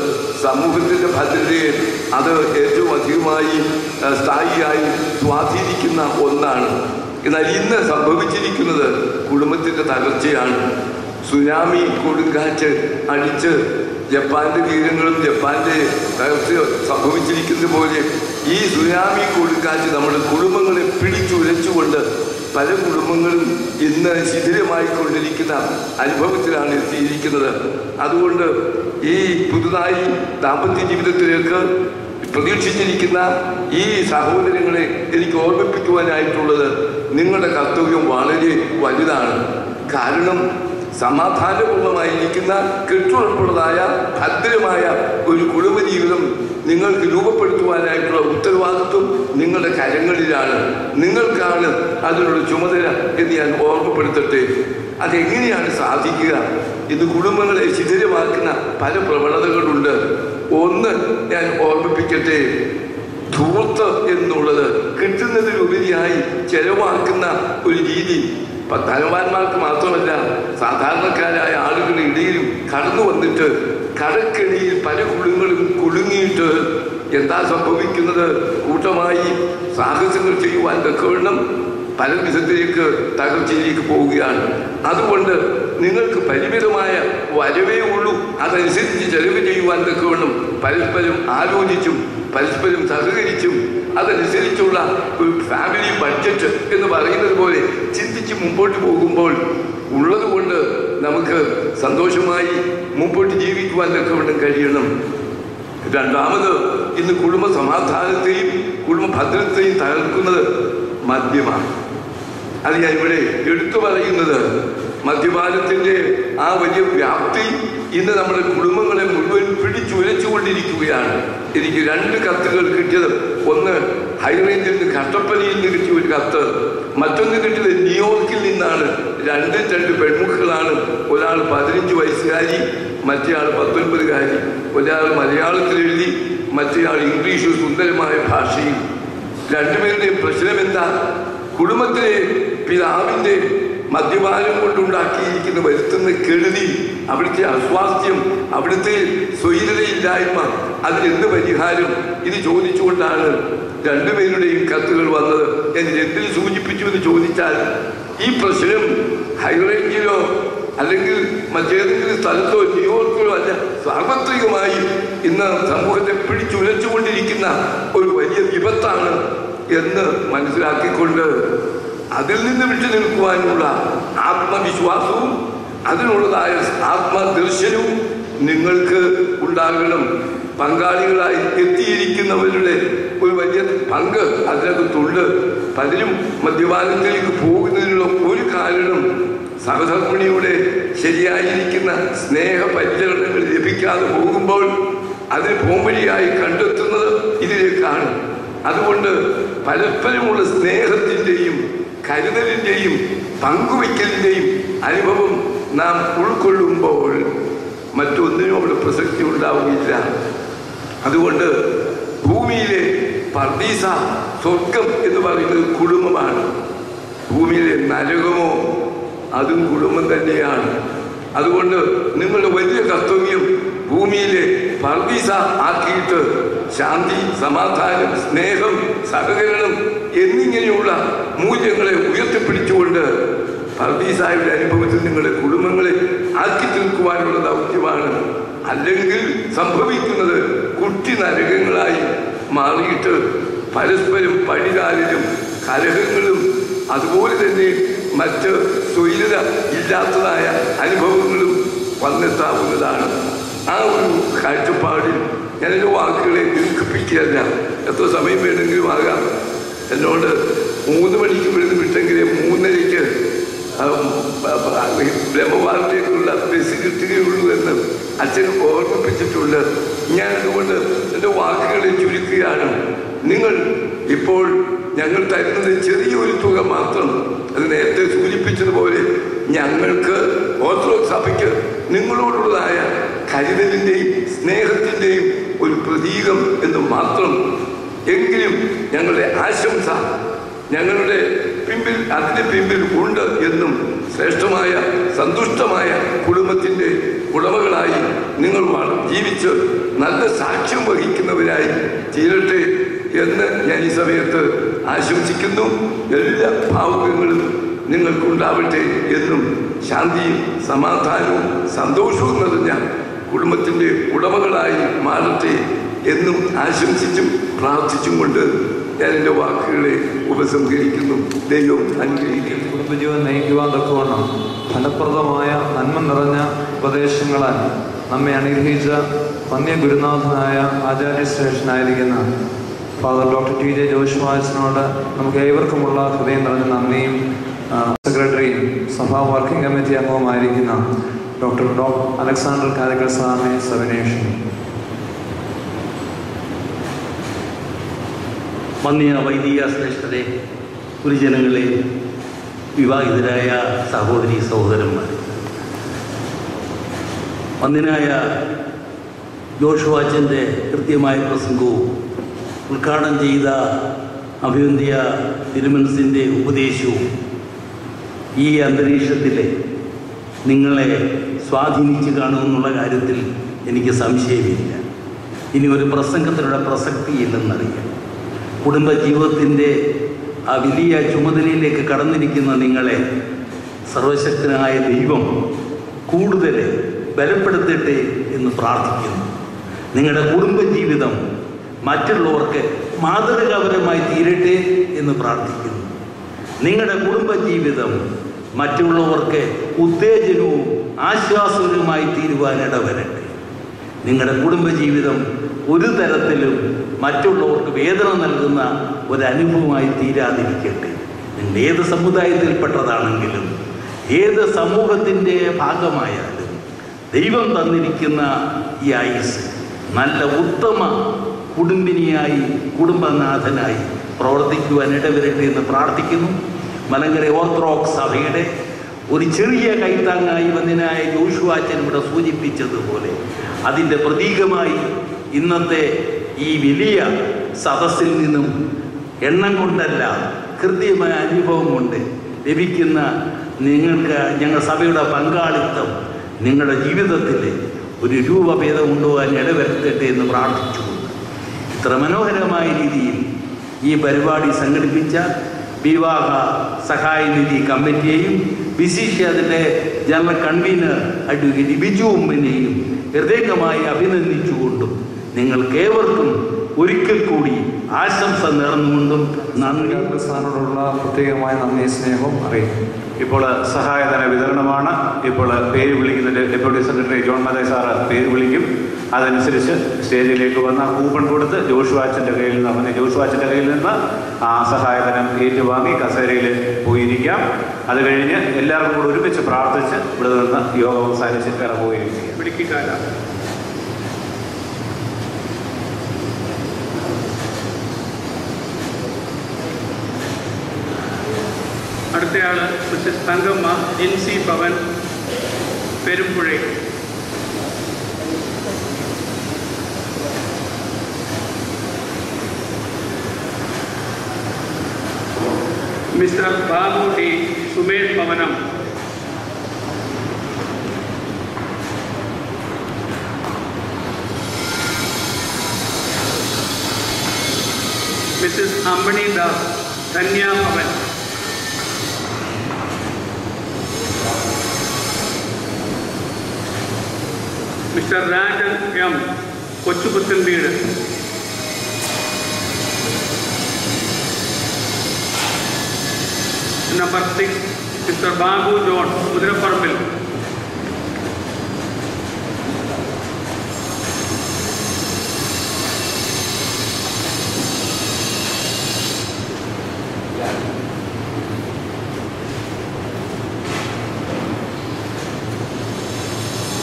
സമൂഹത്തിൻ്റെ ഭദ്രതയെ അത് ഏറ്റവും അധികമായി സ്ഥായിയായി സ്വാധീനിക്കുന്ന ഒന്നാണ്. എന്നാൽ ഇന്ന് സംഭവിച്ചിരിക്കുന്നത് കുടുംബത്തിൻ്റെ തകർച്ചയാണ്. സുനാമി കൊടുങ്കാറ്റ് അടിച്ച് ജപ്പാന്റെ തീരങ്ങളും ജപ്പാന്റെ തകർച്ച സംഭവിച്ചിരിക്കുന്നത് പോലെ ഈ സുനാമി കൊടുങ്കാറ്റ് നമ്മുടെ കുടുംബങ്ങളെ പിടിച്ചുലച്ചുകൊണ്ട് പല കുടുംബങ്ങളും ഇന്ന് ശിഥിലമായിക്കൊണ്ടിരിക്കുന്ന അനുഭവത്തിലാണ് എത്തിയിരിക്കുന്നത്. അതുകൊണ്ട് ഈ പുതുതായി ദാമ്പത്യ ജീവിതത്തിലേക്ക് പ്രതീക്ഷിച്ചിരിക്കുന്ന ഈ സഹോദരങ്ങളെ എനിക്ക് ഓർമ്മിപ്പിക്കുവാനായിട്ടുള്ളത് നിങ്ങളുടെ കർത്തവ്യം വളരെ വലുതാണ്. കാരണം സമാധാനപൂർണമായിരിക്കുന്ന കെട്ടുറപ്പുള്ളതായ ഭദ്രമായ ഒരു കുടുംബജീവിതം നിങ്ങൾക്ക് രൂപപ്പെടുത്തുവാനായിട്ടുള്ള ഉത്തരവാദിത്വം നിങ്ങളുടെ കരങ്ങളിലാണ്. നിങ്ങൾക്കാണ് അതിനുള്ള ചുമതല എന്ന് ഞാൻ ഓർമ്മപ്പെടുത്തട്ടെ. അതെങ്ങനെയാണ് സാധിക്കുക? ഇന്ന് കുടുംബങ്ങളെ ശിഥിലമാക്കുന്ന പല പ്രവണതകളുണ്ട്. ഒന്ന് ഞാൻ ഓർമ്മിപ്പിക്കട്ടെ, ധൂർത്ത് എന്നുള്ളത് കിട്ടുന്നതിലുപരിയായി ചെലവാക്കുന്ന ഒരു രീതി ധനവാന്മാർക്ക് മാത്രമല്ല സാധാരണക്കാരായ ആളുകളുടെ ഇടയിലും കടന്നു വന്നിട്ട് കടക്കെണിയിൽ പല കുടുംബങ്ങളും കുടുങ്ങിയിട്ട് എന്താ സംഭവിക്കുന്നത്? കൂട്ടമായി സാഹസങ്ങൾ ചെയ്യുവാൻ തക്കവണ്ണം പല വിധത്തിലേക്ക് തകർച്ചയിലേക്ക് പോവുകയാണ്. അതുകൊണ്ട് നിങ്ങൾക്ക് പരിമിതമായ വരവേ ഉള്ളൂ. അതനുസരിച്ച് ചെലവ് ചെയ്യുവാൻ തക്കവണ്ണം പരസ്പരം ആലോചിച്ചും പരസ്പരം സഹകരിച്ചും അതനുസരിച്ചുള്ള ഒരു ഫാമിലി ബഡ്ജറ്റ് എന്ന് പറയുന്നത് പോലെ ചിന്തിച്ച് മുമ്പോട്ട് പോകുമ്പോൾ ഉള്ളതുകൊണ്ട് നമുക്ക് സന്തോഷമായി മുമ്പോട്ട് ജീവിക്കുവാൻ തക്കവണ്ണം കഴിയണം. രണ്ടാമത്, ഇന്ന് കുടുംബ സമാധാനത്തെയും കുടുംബ ഭദ്രതയും തകർക്കുന്നത് മദ്യമാണ്. അത് ഞാൻ ഇവിടെ എടുത്തു പറയുന്നത് മദ്യപാനത്തിൻ്റെ ആ വലിയ വ്യാപ്തി ഇന്ന് നമ്മുടെ കുടുംബങ്ങളെ മുഴുവൻ പിടിച്ചുലച്ചുകൊണ്ടിരിക്കുകയാണ്. എനിക്ക് 2 കത്തുകൾ കിട്ടിയത്, ഒന്ന് ഹൈറേഞ്ചിൽ നിന്ന് കട്ടപ്പനയിൽ നിന്ന് കിട്ടിയ ഒരു കത്ത്, മറ്റൊന്ന് കിട്ടിയത് ന്യൂയോർക്കിൽ നിന്നാണ്. 2 പെൺമക്കളാണ്. ഒരാൾ 15 വയസ്സുകാരി, മറ്റേയാൾ 19കാരി. ഒരാൾ മലയാളത്തിൽ എഴുതി, മറ്റേയാൾ ഇംഗ്ലീഷ് സുന്ദരമായ ഭാഷയിൽ. രണ്ടുപേരുടെയും പ്രശ്നം എന്താ? കുടുംബത്തിലെ പിതാവിൻ്റെ മദ്യപാനം കൊണ്ടുണ്ടാക്കിയിരിക്കുന്ന വരുത്തുന്ന കെടുതി, അവിടുത്തെ അസ്വാസ്ഥ്യം, അവിടുത്തെ സ്വൈരതയില്ലായ്മ, അതിനെന്ത് പരിഹാരം? ഇത് ചോദിച്ചുകൊണ്ടാണ് 2 പേരുടെയും കത്തുകൾ വന്നത്. ഞാൻ എന്തിന് സൂചിപ്പിച്ചു എന്ന് ചോദിച്ചാൽ, ഈ പ്രശ്നം ഹൈറേഞ്ചിലോ അല്ലെങ്കിൽ മറ്റേതെങ്കിലും സ്ഥലത്തോ ന്യൂയോർക്കിലോ അല്ല, സാർവത്രികമായി ഇന്ന് സമൂഹത്തെ പിടിച്ചുലച്ചുകൊണ്ടിരിക്കുന്ന ഒരു വലിയ വിപത്താണ് എന്ന് മനസ്സിലാക്കിക്കൊണ്ട് അതിൽ നിന്ന് വിട്ടു നിൽക്കുവാനുള്ള ആത്മവിശ്വാസവും അതിനുള്ളതായ ആത്മദർശനവും നിങ്ങൾക്ക് ഉണ്ടാകണം. പങ്കാളികളായി എത്തിയിരിക്കുന്നവരുടെ ഒരു വലിയ പങ്ക് അതിനകത്തുണ്ട്. പലരും മദ്യപാനത്തിലേക്ക് പോകുന്നതിനുള്ള ഒരു കാരണം സഹധർമ്മിണിയുടെ ശരിയായിരിക്കുന്ന സ്നേഹപരിചരണങ്ങൾ ലഭിക്കാതെ പോകുമ്പോൾ അതിന് പോംവഴിയായി കണ്ടെത്തുന്നത് ഇതിലേക്കാണ്. അതുകൊണ്ട് പരസ്പരമുള്ള സ്നേഹത്തിൻ്റെയും കരുതലിൻ്റെയും പങ്കുവയ്ക്കലിൻ്റെയും അനുഭവം നാം ഉൾക്കൊള്ളുമ്പോൾ മറ്റൊന്നിനോട് പ്രസക്തി ഉണ്ടാവുകയില്ല. അതുകൊണ്ട് ഭൂമിയിലെ പർദീസ, സ്വർഗം എന്ന് പറയുന്നത് കുടുംബമാണ്. ഭൂമിയിലെ നരകമോ അതും കുടുംബം തന്നെയാണ്. അതുകൊണ്ട് നിങ്ങളുടെ വലിയ കർത്തവ്യം ഭൂമിയിലെ പർദീസ ആക്കിയിട്ട് ശാന്തി, സമാധാനം, സ്നേഹം, സഹകരണം എന്നിങ്ങനെയുള്ള മൂല്യങ്ങളെ ഉയർത്തിപ്പിടിച്ചുകൊണ്ട് പർദീസായുടെ അനുഭവത്തിൽ നിങ്ങളുടെ കുടുംബങ്ങളെ ആക്കി തീർക്കുവാനുള്ള ദൗത്യമാണ്. അല്ലെങ്കിൽ സംഭവിക്കുന്നത് കുട്ടി നരകങ്ങളായി മാറിയിട്ട് പരസ്പരം പഴികാലിലും കലഹങ്ങളും അതുപോലെ തന്നെ മറ്റ് സ്വൈര്യത ഇല്ലാത്തതായ അനുഭവങ്ങളും വന്നെത്താവുന്നതാണ്. ആ ഒരു കാഴ്ചപ്പാടിൽ ഞാനെൻ്റെ വാക്കുകളെ ദീർഘിപ്പിക്കുകയല്ല, എത്ര സമയം വേണമെങ്കിലും ആകാം. എന്നോട് 3 മണിക്ക് ഇവിടുന്ന് വിട്ടെങ്കിൽ 3:30 ബ്രഹ്മവാറിലേക്കുള്ള ബസ് കിട്ടുകയുള്ളൂ എന്ന് അച്ഛൻ ഓർമ്മിപ്പിച്ചിട്ടുണ്ട്. ഞാനതുകൊണ്ട് എൻ്റെ വാക്കുകളെ ചുരുക്കുകയാണ്. നിങ്ങൾ ഇപ്പോൾ ഞങ്ങൾ തരുന്നത് ചെറിയൊരു തുക മാത്രം. അത് നേരത്തെ സൂചിപ്പിച്ചതുപോലെ ഞങ്ങൾക്ക് ഓർത്തഡോക്സ് സഭയ്ക്ക് നിങ്ങളോടുള്ളതായ കരുതലിൻ്റെയും സ്നേഹത്തിൻ്റെയും ഒരു പ്രതീകം എന്ന് മാത്രം. എങ്കിലും ഞങ്ങളുടെ ആശംസ ഞങ്ങളുടെ പിമ്പിൽ അതിൻ്റെ പിമ്പിൽ ഉണ്ട് എന്നും ശ്രേഷ്ഠമായ സന്തുഷ്ടമായ കുടുംബത്തിൻ്റെ ഉടമകളായി നിങ്ങൾ ജീവിച്ച് നല്ല സാക്ഷ്യം വഹിക്കുന്നവരായി തീരട്ടെ എന്ന് ഞാൻ ഈ സമയത്ത് ആശംസിക്കുന്നു. എല്ലാ ഭാവുകങ്ങളും നിങ്ങൾക്കുണ്ടാവട്ടെ എന്നും ശാന്തിയും സമാധാനവും സന്തോഷവും നിറഞ്ഞ കുടുംബത്തിൻ്റെ ഉടമകളായി മാറട്ടെ എന്നും ആശംസിച്ചും പ്രാർത്ഥിച്ചും കൊണ്ട് ഞാൻ എൻ്റെ വാക്കുകളെ ഉപസംഹരിക്കുന്നു. ദൈവം അനുഗ്രഹിക്കുന്നു.
കുടുംബജീവൻ നയിക്കുവാൻ തക്കവണ്ണം ഫലപ്രദമായ നന്മ നിറഞ്ഞ ഉപദേശങ്ങളാൽ നമ്മെ അനുഗ്രഹിച്ച വന്യ ഗുരുനാഥനായ ആചാര്യശ്രേഷ്ഠനായിരിക്കുന്ന ഫാദർ ഡോക്ടർ ടി.ജെ. ജോഷുവാച്ചനോട് നമുക്ക് ഏവർക്കുമുള്ള ഹൃദയം നിറഞ്ഞ നന്ദിയും സെക്രട്ടറിയും സഭാ വർക്കിംഗ് കമ്മിറ്റി അംഗവുമായിരിക്കുന്ന ഡോക്ടർ അലക്സാണ്ടർ കാരക്കൽ സാറിനെ സവിനേഷനും.
വന്യ വൈദിക ശ്രേഷ്ഠരെ, ഗുരുജനങ്ങളെ, വിവാഹിതരായ സഹോദരി സഹോദരന്മാർ, വന്യനായ ജോഷുവാച്ചൻ്റെ കൃത്യമായ പ്രസംഗവും ഉദ്ഘാടനം ചെയ്ത അഭിവന്ധ്യ തിരുമനസിൻ്റെ ഉപദേശവും ഈ അന്തരീക്ഷത്തിലെ നിങ്ങളെ സ്വാധീനിച്ച് കാണുമെന്നുള്ള കാര്യത്തിൽ എനിക്ക് സംശയമില്ല. ഇനി ഒരു പ്രസംഗത്തിനുള്ള പ്രസക്തിയില്ലെന്നറിയാം. കുടുംബജീവിതത്തിൻ്റെ ആ വലിയ ചുമതലയിലേക്ക് കടന്നിരിക്കുന്ന നിങ്ങളെ സർവശക്തനായ ദൈവം കൂടുതൽ ബലപ്പെടുത്തട്ടെ എന്ന് പ്രാർത്ഥിക്കുന്നു. നിങ്ങളുടെ കുടുംബജീവിതം മറ്റുള്ളവർക്ക് മാതൃകാപരമായി തീരട്ടെ എന്ന് പ്രാർത്ഥിക്കുന്നു. നിങ്ങളുടെ കുടുംബജീവിതം മറ്റുള്ളവർക്ക് ഉത്തേജനവും ആശ്വാസവുമായി തീരുവാൻ ഇടവരട്ടെ. നിങ്ങളുടെ കുടുംബജീവിതം ഒരു തരത്തിലും മറ്റുള്ളവർക്ക് വേദന നൽകുന്ന ഒരനുഭവമായി തീരാതിരിക്കട്ടെ. നിങ്ങൾ ഏത് സമുദായത്തിൽപ്പെട്ടതാണെങ്കിലും ഏത് സമൂഹത്തിൻ്റെ ഭാഗമായാലും ദൈവം തന്നിരിക്കുന്ന ഈ ആയുസ് നല്ല ഉത്തമ കുടുംബിനിയായി കുടുംബനാഥനായി പ്രവർത്തിക്കുവാൻ ഇടവരട്ടെ എന്ന് പ്രാർത്ഥിക്കുന്നു. മലങ്കര ഓർത്തഡോക്സ് സഭയുടെ ഒരു ചെറിയ കൈത്താങ്ങായി വന്യനായ ജോഷുവാച്ചൻ ഇവിടെ സൂചിപ്പിച്ചതുപോലെ അതിൻ്റെ പ്രതീകമായി ഇന്നത്തെ ഈ വലിയ സദസ്സിൽ നിന്നും എണ്ണം കൊണ്ടല്ല കൃത്യമായ അനുഭവം കൊണ്ട് ലഭിക്കുന്ന നിങ്ങൾക്ക് ഞങ്ങൾ സഭയുടെ പങ്കാളിത്തം നിങ്ങളുടെ ജീവിതത്തിൽ ഒരു രൂപഭേദം കൊണ്ടുപോകാൻ ഇടവരുത്തട്ടെ എന്ന് പ്രാർത്ഥിച്ചുകൊണ്ട് ഇത്ര മനോഹരമായ രീതിയിൽ ഈ പരിപാടി സംഘടിപ്പിച്ച വിവാഹ സഹായ നിധി കമ്മിറ്റിയെയും വിശിഷ്യ അതിൻ്റെ ജനറൽ കൺവീനർ അഡ്വക്കേറ്റ് ബിജു ഉമ്മനെയും ഹൃദയമായി അഭിനന്ദിച്ചുകൊണ്ടും നിങ്ങൾക്കേവർക്കും ഒരിക്കൽ കൂടി ആശംസ നേർന്നുകൊണ്ടും നന്ദി
സാറിനോടുള്ള പ്രത്യേകമായ നന്ദി സ്നേഹവും അറിയിക്കും.
ഇപ്പോൾ സഹായധന വിതരണമാണ്. ഇപ്പോൾ പേര് വിളിക്കുന്നത് ഡെപ്യൂട്ടി സെക്രട്ടറി ജോൺ മതേ സാറ് പേര് വിളിക്കും. അതനുസരിച്ച് സ്റ്റേജിലേക്ക് വന്ന കൂപ്പൺ കൊടുത്ത് ജോഷുവാച്ചൻ്റെ കയ്യിൽ നിന്ന് ആ സഹായധനം ഏറ്റുവാങ്ങി കസേരയിൽ പോയിരിക്കാം. അത് കഴിഞ്ഞ് എല്ലാവർക്കും കൂടെ ഒരുമിച്ച് പ്രാർത്ഥിച്ച് ഇവിടെ നിന്ന് യോഗം അവസാനിച്ച് ഇറങ്ങുകയും ചെയ്യാം.
പിടിക്കാല അടുത്തയാള് Mrs Thankamma NC Bhavan Perumpuzha. Mister Babu T Sumer Bhavanam. Mrs Ambani Das Kanyabhavan.
Mister Rajan M, Kochuputhanveedu. Number 6 mister Babu John, Kuthiraparambil.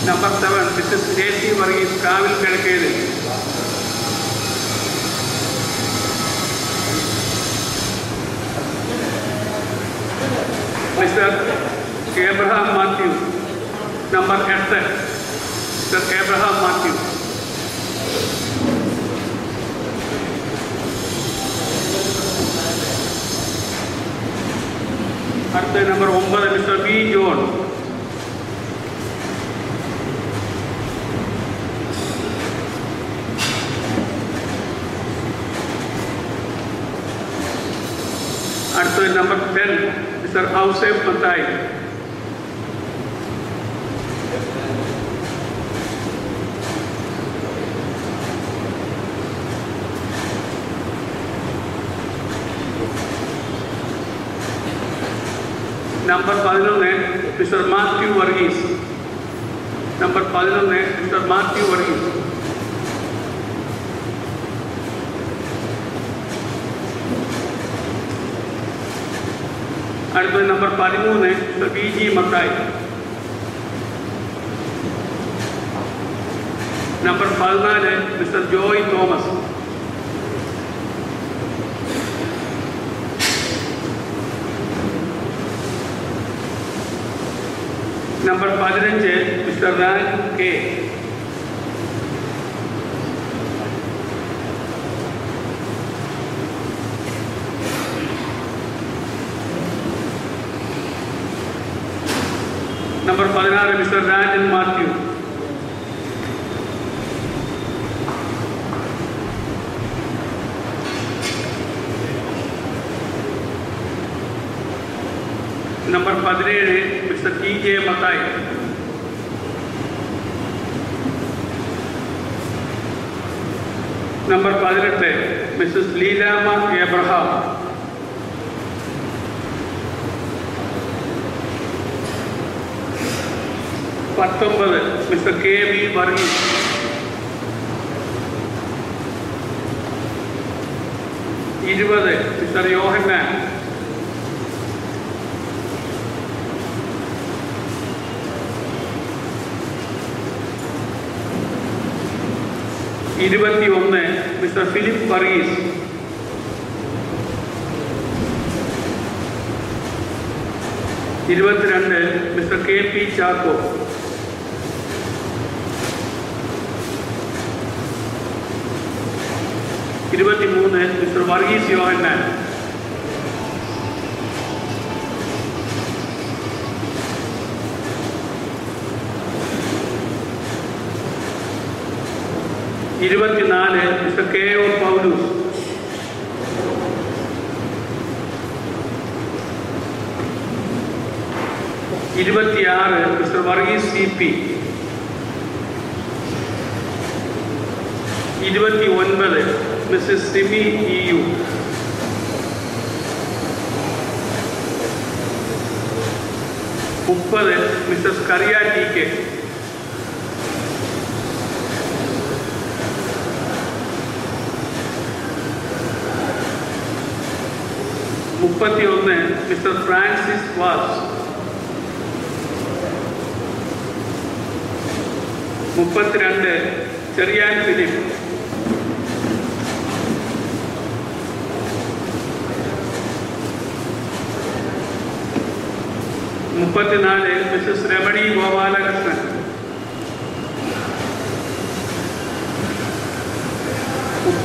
Number 7 Mrs J C. Varghese, Kavil Kizhakkethil. Mister Abraham Mathew, number 8 mister Abraham Mathew. അടുത്ത നമ്പർ 9 മിസ്റ്റർ ബി ജോൺ. അടുത്തത് number 10 mister Ouseph Mathai. Number 11 mister Mathew Varghese. Number 11 mister Mathew Varghese. അടുത്തത് number 13 mister P G Mathai. Number 14 mister Joy Thomas. Number 15 mister Raj K. Number 16 mister Rajan Mathew. Number 17 mister T J Mathai. Number 18 Mrs Leelamma Abraham. പത്തൊമ്പത് mister K V Varghese. 20 mister Yohannan. 21 mister Philip Varghese. 22 mister K P Chacko. 23 mister Varghese Yohannan. 24 mister K O Paulose. 26 mister Varghese C P. 29 Mrs Simi E U. 30 Mrs Kariya T K. 31 mister Francis Vaz. 32 Cherian Philip. 34 Mrs Ramani Gopalakrishnan.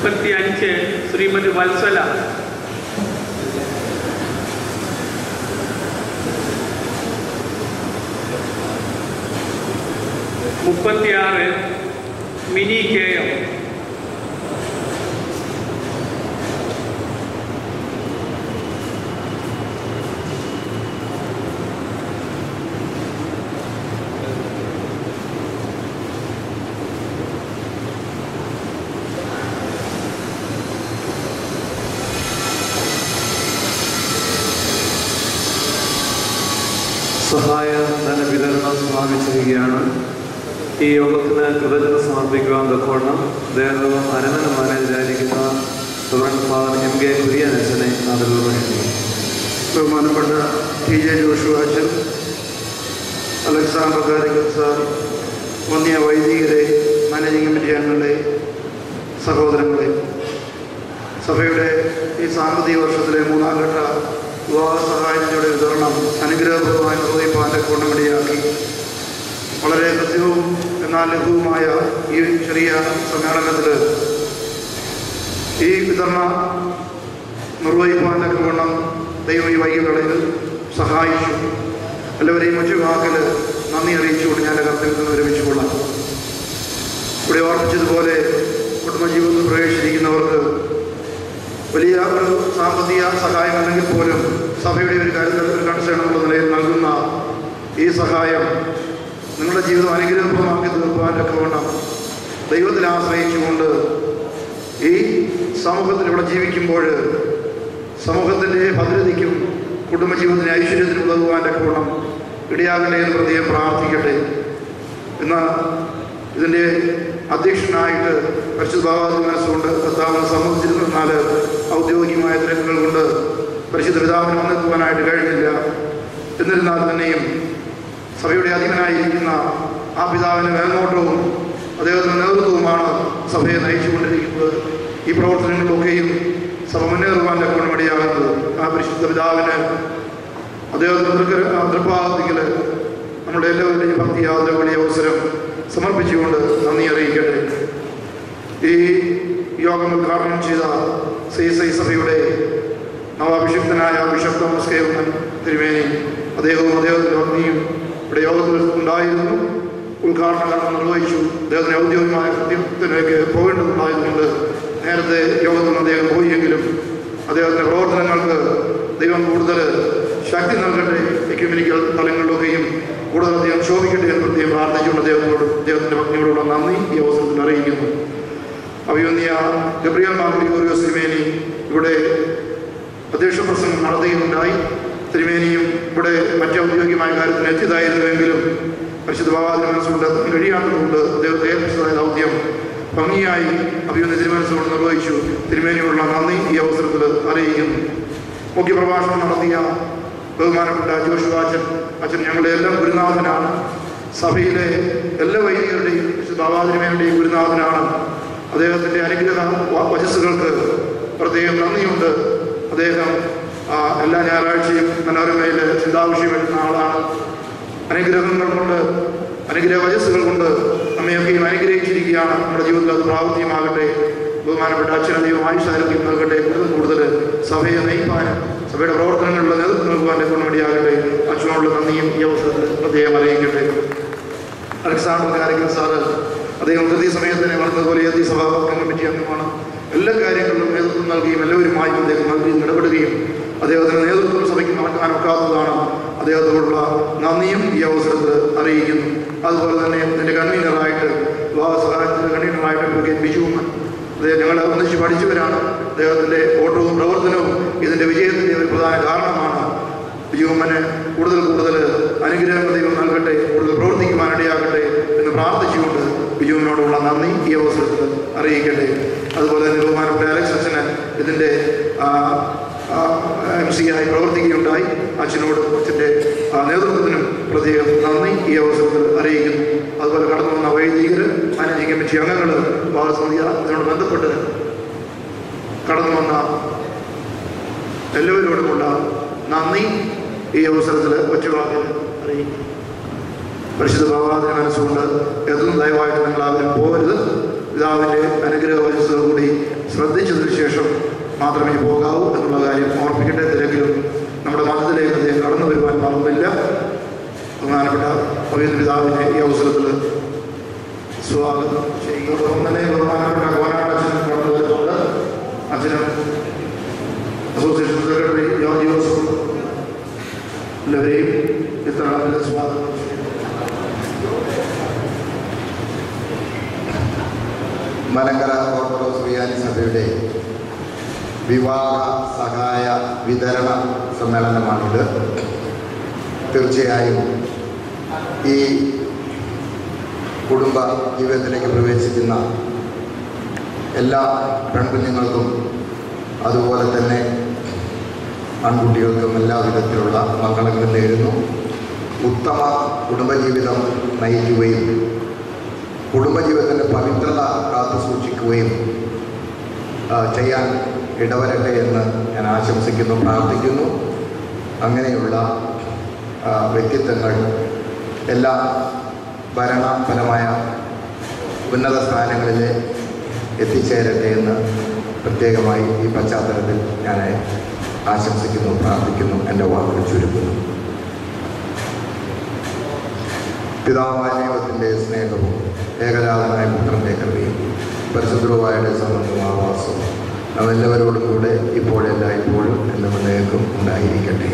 35 Srimathi Vatsala. 36 Mini K M. 37
സഹായ ധന വിതരണം സമാപിച്ചിരിക്കുകയാണ്. ഈ യോഗത്തിന് കൃതജ്ഞത സമർപ്പിക്കുവാൻ തക്കവണ്ണം ദേവം അരമന മാനേജരായിരിക്കുന്ന reverend father M K കുര്യനച്ഛനെ ആദരവ്.
ബഹുമാനപ്പെട്ട ടി ജെ ജോഷു അച്ഛൻ, അലക്സാണ്ടർ കാരിക്കൽ സാർ, വന്യ വൈദികരെ, മാനേജിംഗ് കമ്മിറ്റി അംഗങ്ങളെ, സഹോദരങ്ങളെ, സഭയുടെ ഈ സാമ്പത്തിക വർഷത്തിലെ 3-ാം ഘട്ട വിവാഹ സഹായങ്ങളുടെ വിതരണം അനുഗ്രഹപൂർവ്വമായി നിർവഹിപ്പാൻ്റെ കൊണ്ടുമടിയാക്കി വളരെ കൃത്യവും എന്നാൽ ലഘുവുമായ ഈ ചെറിയ സമ്മേളനത്തിൽ ഈ വിതരണം നിർവഹിപ്പാൻ്റെ കൊണ്ടും ദൈവം ഈ വൈകികളിൽ സഹായിച്ചു. എല്ലാവരെയും ഒറ്റവാക്കിൽ നന്ദി അറിയിച്ചുകൊണ്ട് ഞാൻ കർത്തവ്യത്തിൽ നിന്ന് വിരമിച്ചുകൊള്ളാം. ഇവിടെ ഓർമ്മിച്ചതുപോലെ കുടുംബജീവിതത്തിൽ പ്രവേശിച്ചിരിക്കുന്നവർക്ക് വലിയ ഒരു സാമ്പത്തിക സഹായം അല്ലെങ്കിൽ പോലും സഭയുടെ ഒരു കാര്യത്തിൽ കൺസേൺ എന്നുള്ള നിലയിൽ നൽകുന്ന ഈ സഹായം നിങ്ങളുടെ ജീവിതം അനുഗ്രഹമാക്കി തീർക്കുവാനൊക്കെ വേണം ദൈവത്തിൽ ആശ്രയിച്ചുകൊണ്ട് ഈ സമൂഹത്തിൽ ഇവിടെ ജീവിക്കുമ്പോൾ സമൂഹത്തിൻ്റെ ഭദ്രതയ്ക്കും കുടുംബജീവിതത്തിന് ഐശ്വര്യത്തിന് ഉതകുവാനൊക്കെ വേണം ഇടയാകട്ടെ എന്ന് പ്രത്യേകം പ്രാർത്ഥിക്കട്ടെ. എന്നാൽ ഇതിൻ്റെ അധ്യക്ഷനായിട്ട് പരിശുദ്ധ മനസ്സുകൊണ്ട് കർത്താവിനെ സംബന്ധിച്ചിരുന്നാൽ ഔദ്യോഗികമായ തിരക്കുകൾ കൊണ്ട് പരിശുദ്ധ പിതാവിന് വന്നെത്തുവാനായിട്ട് കഴിഞ്ഞില്ല. എന്നിരുന്നാൽ തന്നെയും സഭയുടെ അധിപനായിരിക്കുന്ന ആ പിതാവിൻ്റെ മേൽനോട്ടവും അദ്ദേഹത്തിൻ്റെ നേതൃത്വവുമാണ് സഭയെ നയിച്ചുകൊണ്ടിരിക്കുന്നത്. ഈ പ്രവർത്തനങ്ങളിലൊക്കെയും സഭ മുന്നേറുവാൻ്റെ കൊണ്ടുമടിയാകുന്നത് ആ പരിശുദ്ധ പിതാവിന് അദ്ദേഹത്തിൻ്റെ തൃപ്പാദത്തിൽ നമ്മുടെ എല്ലാവരുടെയും ഭക്തി ആദരവുകളുടെ അവസരം സമർപ്പിച്ചുകൊണ്ട് നന്ദി അറിയിക്കട്ടെ. ഈ യോഗം ഉദ്ഘാടനം ചെയ്ത CSI സഭയുടെ നവാഭിഷിക്തനായ ബിഷപ്പ് തോമസ് കെ ഉമ്മൻ തിരുമേനി, അദ്ദേഹവും അദ്ദേഹത്തിൻ്റെ ഭക്തിയും ഇവിടെ യോഗത്തിൽ ഉണ്ടായിരുന്നു. ഉദ്ഘാടന കർമ്മം നിർവഹിച്ചു. അദ്ദേഹത്തിന് ഔദ്യോഗികമായ കൃത്യത്തിലേക്ക് പോകേണ്ടതുണ്ടായതുകൊണ്ട് നേരത്തെ യോഗത്തിൽ അദ്ദേഹം പോയെങ്കിലും അദ്ദേഹത്തിൻ്റെ പ്രവർത്തനങ്ങൾക്ക് ദൈവം കൂടുതൽ ശക്തി നൽകട്ടെ. എക്യുമെനിക്കൽ തലങ്ങളിലൊക്കെയും കൂടുതലധികം ശോഭിക്കട്ടെ എന്ന് പ്രത്യേകം പ്രാർത്ഥിച്ചുകൊണ്ട് അദ്ദേഹത്തിൻ്റെ ഭക്തിയോടുള്ള നന്ദി ഈ അവസരത്തിൽ അറിയിക്കുന്നു. അഭിവന്യ ഗബ്രിയേൽ മാർ ഗ്രിഗോറിയോസ് തിരുമേനി ഇവിടെ അധ്യക്ഷ പ്രസംഗം നടത്തുകയുണ്ടായി. തിരുമേനിയും ഇവിടെ മറ്റൗദ്യോഗികമായ കാര്യത്തിന് എത്തിയതായിരുന്നുവെങ്കിലും പരിശുദ്ധ ബാബാദിന് മനസ്സുകൊണ്ട് കഴിയാത്തതുകൊണ്ട് അദ്ദേഹത്തെ ഏൽപ്പിച്ചതായ ദൗത്യം ഭംഗിയായി അഭിവന്യ തിരുമനസ്സുകൊണ്ട് നിർവഹിച്ചു. തിരുമേനിയോടുള്ള നന്ദി ഈ അവസരത്തിൽ അറിയിക്കുന്നു. മുഖ്യപ്രഭാഷണം നടത്തിയ ബഹുമാനപ്പെട്ട ജോഷു അച്ഛൻ ഞങ്ങളുടെ എല്ലാം ഗുരുനാഥനാണ്. സഭയിലെ എല്ലാ വൈദികരുടെയും ബാബാതിരുമേരുടെയും ഗുരുനാഥനാണ്. അദ്ദേഹത്തിൻ്റെ അനുഗ്രഹ വചസ്സുകൾക്ക് പ്രത്യേകം നന്ദിയുണ്ട്. അദ്ദേഹം എല്ലാ ഞായറാഴ്ചയും മനോരമയിൽ ചിന്താവിഷയം എഴുതുന്ന ആളാണ്. അനുഗ്രഹങ്ങൾ കൊണ്ട്, അനുഗ്രഹ വചസ്സുകൾ കൊണ്ട് നമ്മയൊക്കെയും അനുഗ്രഹിച്ചിരിക്കുകയാണ്. നമ്മുടെ ജീവിതത്തിൽ അത് പ്രാവർത്തികമാകട്ടെ. ബഹുമാനപ്പെട്ട അച്ഛനധികം ആയുഷ്കാലത്തിൽ നൽകട്ടെ. കൂടുതൽ സഭയെ നയിപ്പാനും സഭയുടെ പ്രവർത്തനങ്ങളിലുള്ള നേതൃത്വം നൽകുവാൻ്റെ കൊണ്ടുമടിയാകട്ടെ. അച്ഛനോടുള്ള നന്ദിയും ഈ അവസരത്തിൽ പ്രത്യേകം അറിയിക്കട്ടെ. അലക്സാണ്ടർ കാരിക്കൽ സാറ് അദ്ദേഹം കൃത്യസമയത്തിന് പറഞ്ഞതുപോലെ ഏത് സഭാ കമ്മിറ്റി അംഗമാണ്. എല്ലാ കാര്യങ്ങളിലും നേതൃത്വം നൽകുകയും എല്ലാവരുമായും അദ്ദേഹം നൽകി ഇടപെടുകയും അദ്ദേഹത്തിൻ്റെ നേതൃത്വം സഭയ്ക്ക് മറക്കാനൊക്കാത്തതാണ്. അദ്ദേഹത്തോടുള്ള നന്ദിയും ഈ അവസരത്തിൽ അറിയിക്കുന്നു. അതുപോലെ തന്നെ എൻ്റെ കൺവീനറായിട്ട് വിവാഹ സഹായത്തിൻ്റെ കൺവീനറായിട്ട് ബിജുമ്മൻ, അദ്ദേഹം ഞങ്ങൾ ഒന്നിച്ച് പഠിച്ചവരാണ്. അദ്ദേഹത്തിൻ്റെ ഓട്ടവും പ്രവർത്തനവും ഇതിൻ്റെ വിജയത്തിൻ്റെ ഒരു പ്രധാന കാരണമാണ്. ബിജുമ്മന് കൂടുതൽ അനുഗ്രഹം ദൈവം നൽകട്ടെ, കൂടുതൽ പ്രവർത്തിക്കുവാനിടയാകട്ടെ എന്ന് പ്രാർത്ഥിച്ചുകൊണ്ട് ബിജുവിനോടുള്ള നന്ദി ഈ അവസരത്തിൽ അറിയിക്കട്ടെ. അതുപോലെ തന്നെ ബഹുമാനപ്പെട്ട അലക്സ് അച്ഛന് ഇതിൻ്റെ MC ആയി പ്രവർത്തിക്കുകയുണ്ടായി. അച്ഛനോട് അച്ഛൻ്റെ നേതൃത്വത്തിനും പ്രത്യേകം നന്ദി ഈ അവസരത്തിൽ അറിയിക്കുന്നു. അതുപോലെ കടന്നു വന്ന വൈദികർ, മാനേജിംഗ് കമ്മിറ്റി അംഗങ്ങൾ, ഭാഗസമിതി ഇതിനോട് ബന്ധപ്പെട്ട് കടന്നു വന്ന എല്ലാവരോടുമുള്ള നന്ദി ഈ അവസരത്തിൽ ഒറ്റവാക്കിൽ അറിയിക്കുന്നു. പരിശുദ്ധ ബാബാദിനെ മനസ്സുകൊണ്ട് എത്തുന്ന ദയവായിട്ട് നിങ്ങളാരും പോകരുത്. പിതാവിൻ്റെ അനുഗ്രഹ വചസ്സുകൾ കൂടി ശ്രദ്ധിച്ചതിന് ശേഷം മാത്രമേ പോകാവൂ എന്നുള്ള കാര്യം ഓർമ്മിക്കട്ടെ. തിരക്കിലും നമ്മുടെ മതത്തിലേക്ക് അദ്ദേഹം കടന്നു വരുവാൻ പാടില്ല. ബഹുമാനപ്പെട്ട പവിത്ര പിതാവിനെ ഈ അവസരത്തിൽ സ്വാഗതം ചെയ്യുക. തന്നെ ബഹുമാനപ്പെട്ട കോനാട് അച്ഛൻ കടന്നു വരുന്നുണ്ട്. അച്ഛനും അസോസിയേഷൻ സെക്രട്ടറി ജോർജ് ജോസഫ് എല്ലാവരെയും ഇത്ര സ്വാഗതം ചെയ്യുന്നു.
മലങ്കര ഓർത്തഡോക്സ് സുറിയാനി സഭയുടെ വിവാഹ സഹായ വിതരണ സമ്മേളനമാണിത്. തീർച്ചയായും ഈ കുടുംബ ജീവിതത്തിലേക്ക് പ്രവേശിക്കുന്ന എല്ലാ പെൺകുഞ്ഞുങ്ങൾക്കും അതുപോലെ തന്നെ ആൺകുട്ടികൾക്കും എല്ലാ വിധത്തിലുള്ള മംഗളങ്ങളും നേരുന്നു. ഉത്തമ കുടുംബജീവിതം നയിക്കുകയും കുടുംബജീവിതത്തിൻ്റെ പവിത്രത കാത്തു സൂക്ഷിക്കുകയും ചെയ്യാൻ ഇടവരട്ടെ എന്ന് ഞാൻ ആശംസിക്കുന്നു, പ്രാർത്ഥിക്കുന്നു. അങ്ങനെയുള്ള വ്യക്തിത്വങ്ങൾ എല്ലാ ഭരണപരമായ ഉന്നത സ്ഥാനങ്ങളിൽ എത്തിച്ചേരട്ടെ എന്ന് പ്രത്യേകമായി ഈ പശ്ചാത്തലത്തിൽ ഞാൻ ആശംസിക്കുന്നു, പ്രാർത്ഥിക്കുന്നു, എൻ്റെ വാക്കുകൾ ചുരുക്കുന്നു. പിതാവായ ദൈവത്തിൻ്റെ സ്നേഹവും ഏകജാതനായ പുത്രൻ്റെ കൃപയും പരിശുദ്ധവുമായുടെ സംബന്ധവും ആവാസവും നാം എല്ലാവരോടും കൂടെ ഇപ്പോഴെല്ലായ്പ്പോഴും എന്നും എന്നേക്കും ഉണ്ടായിരിക്കട്ടെ.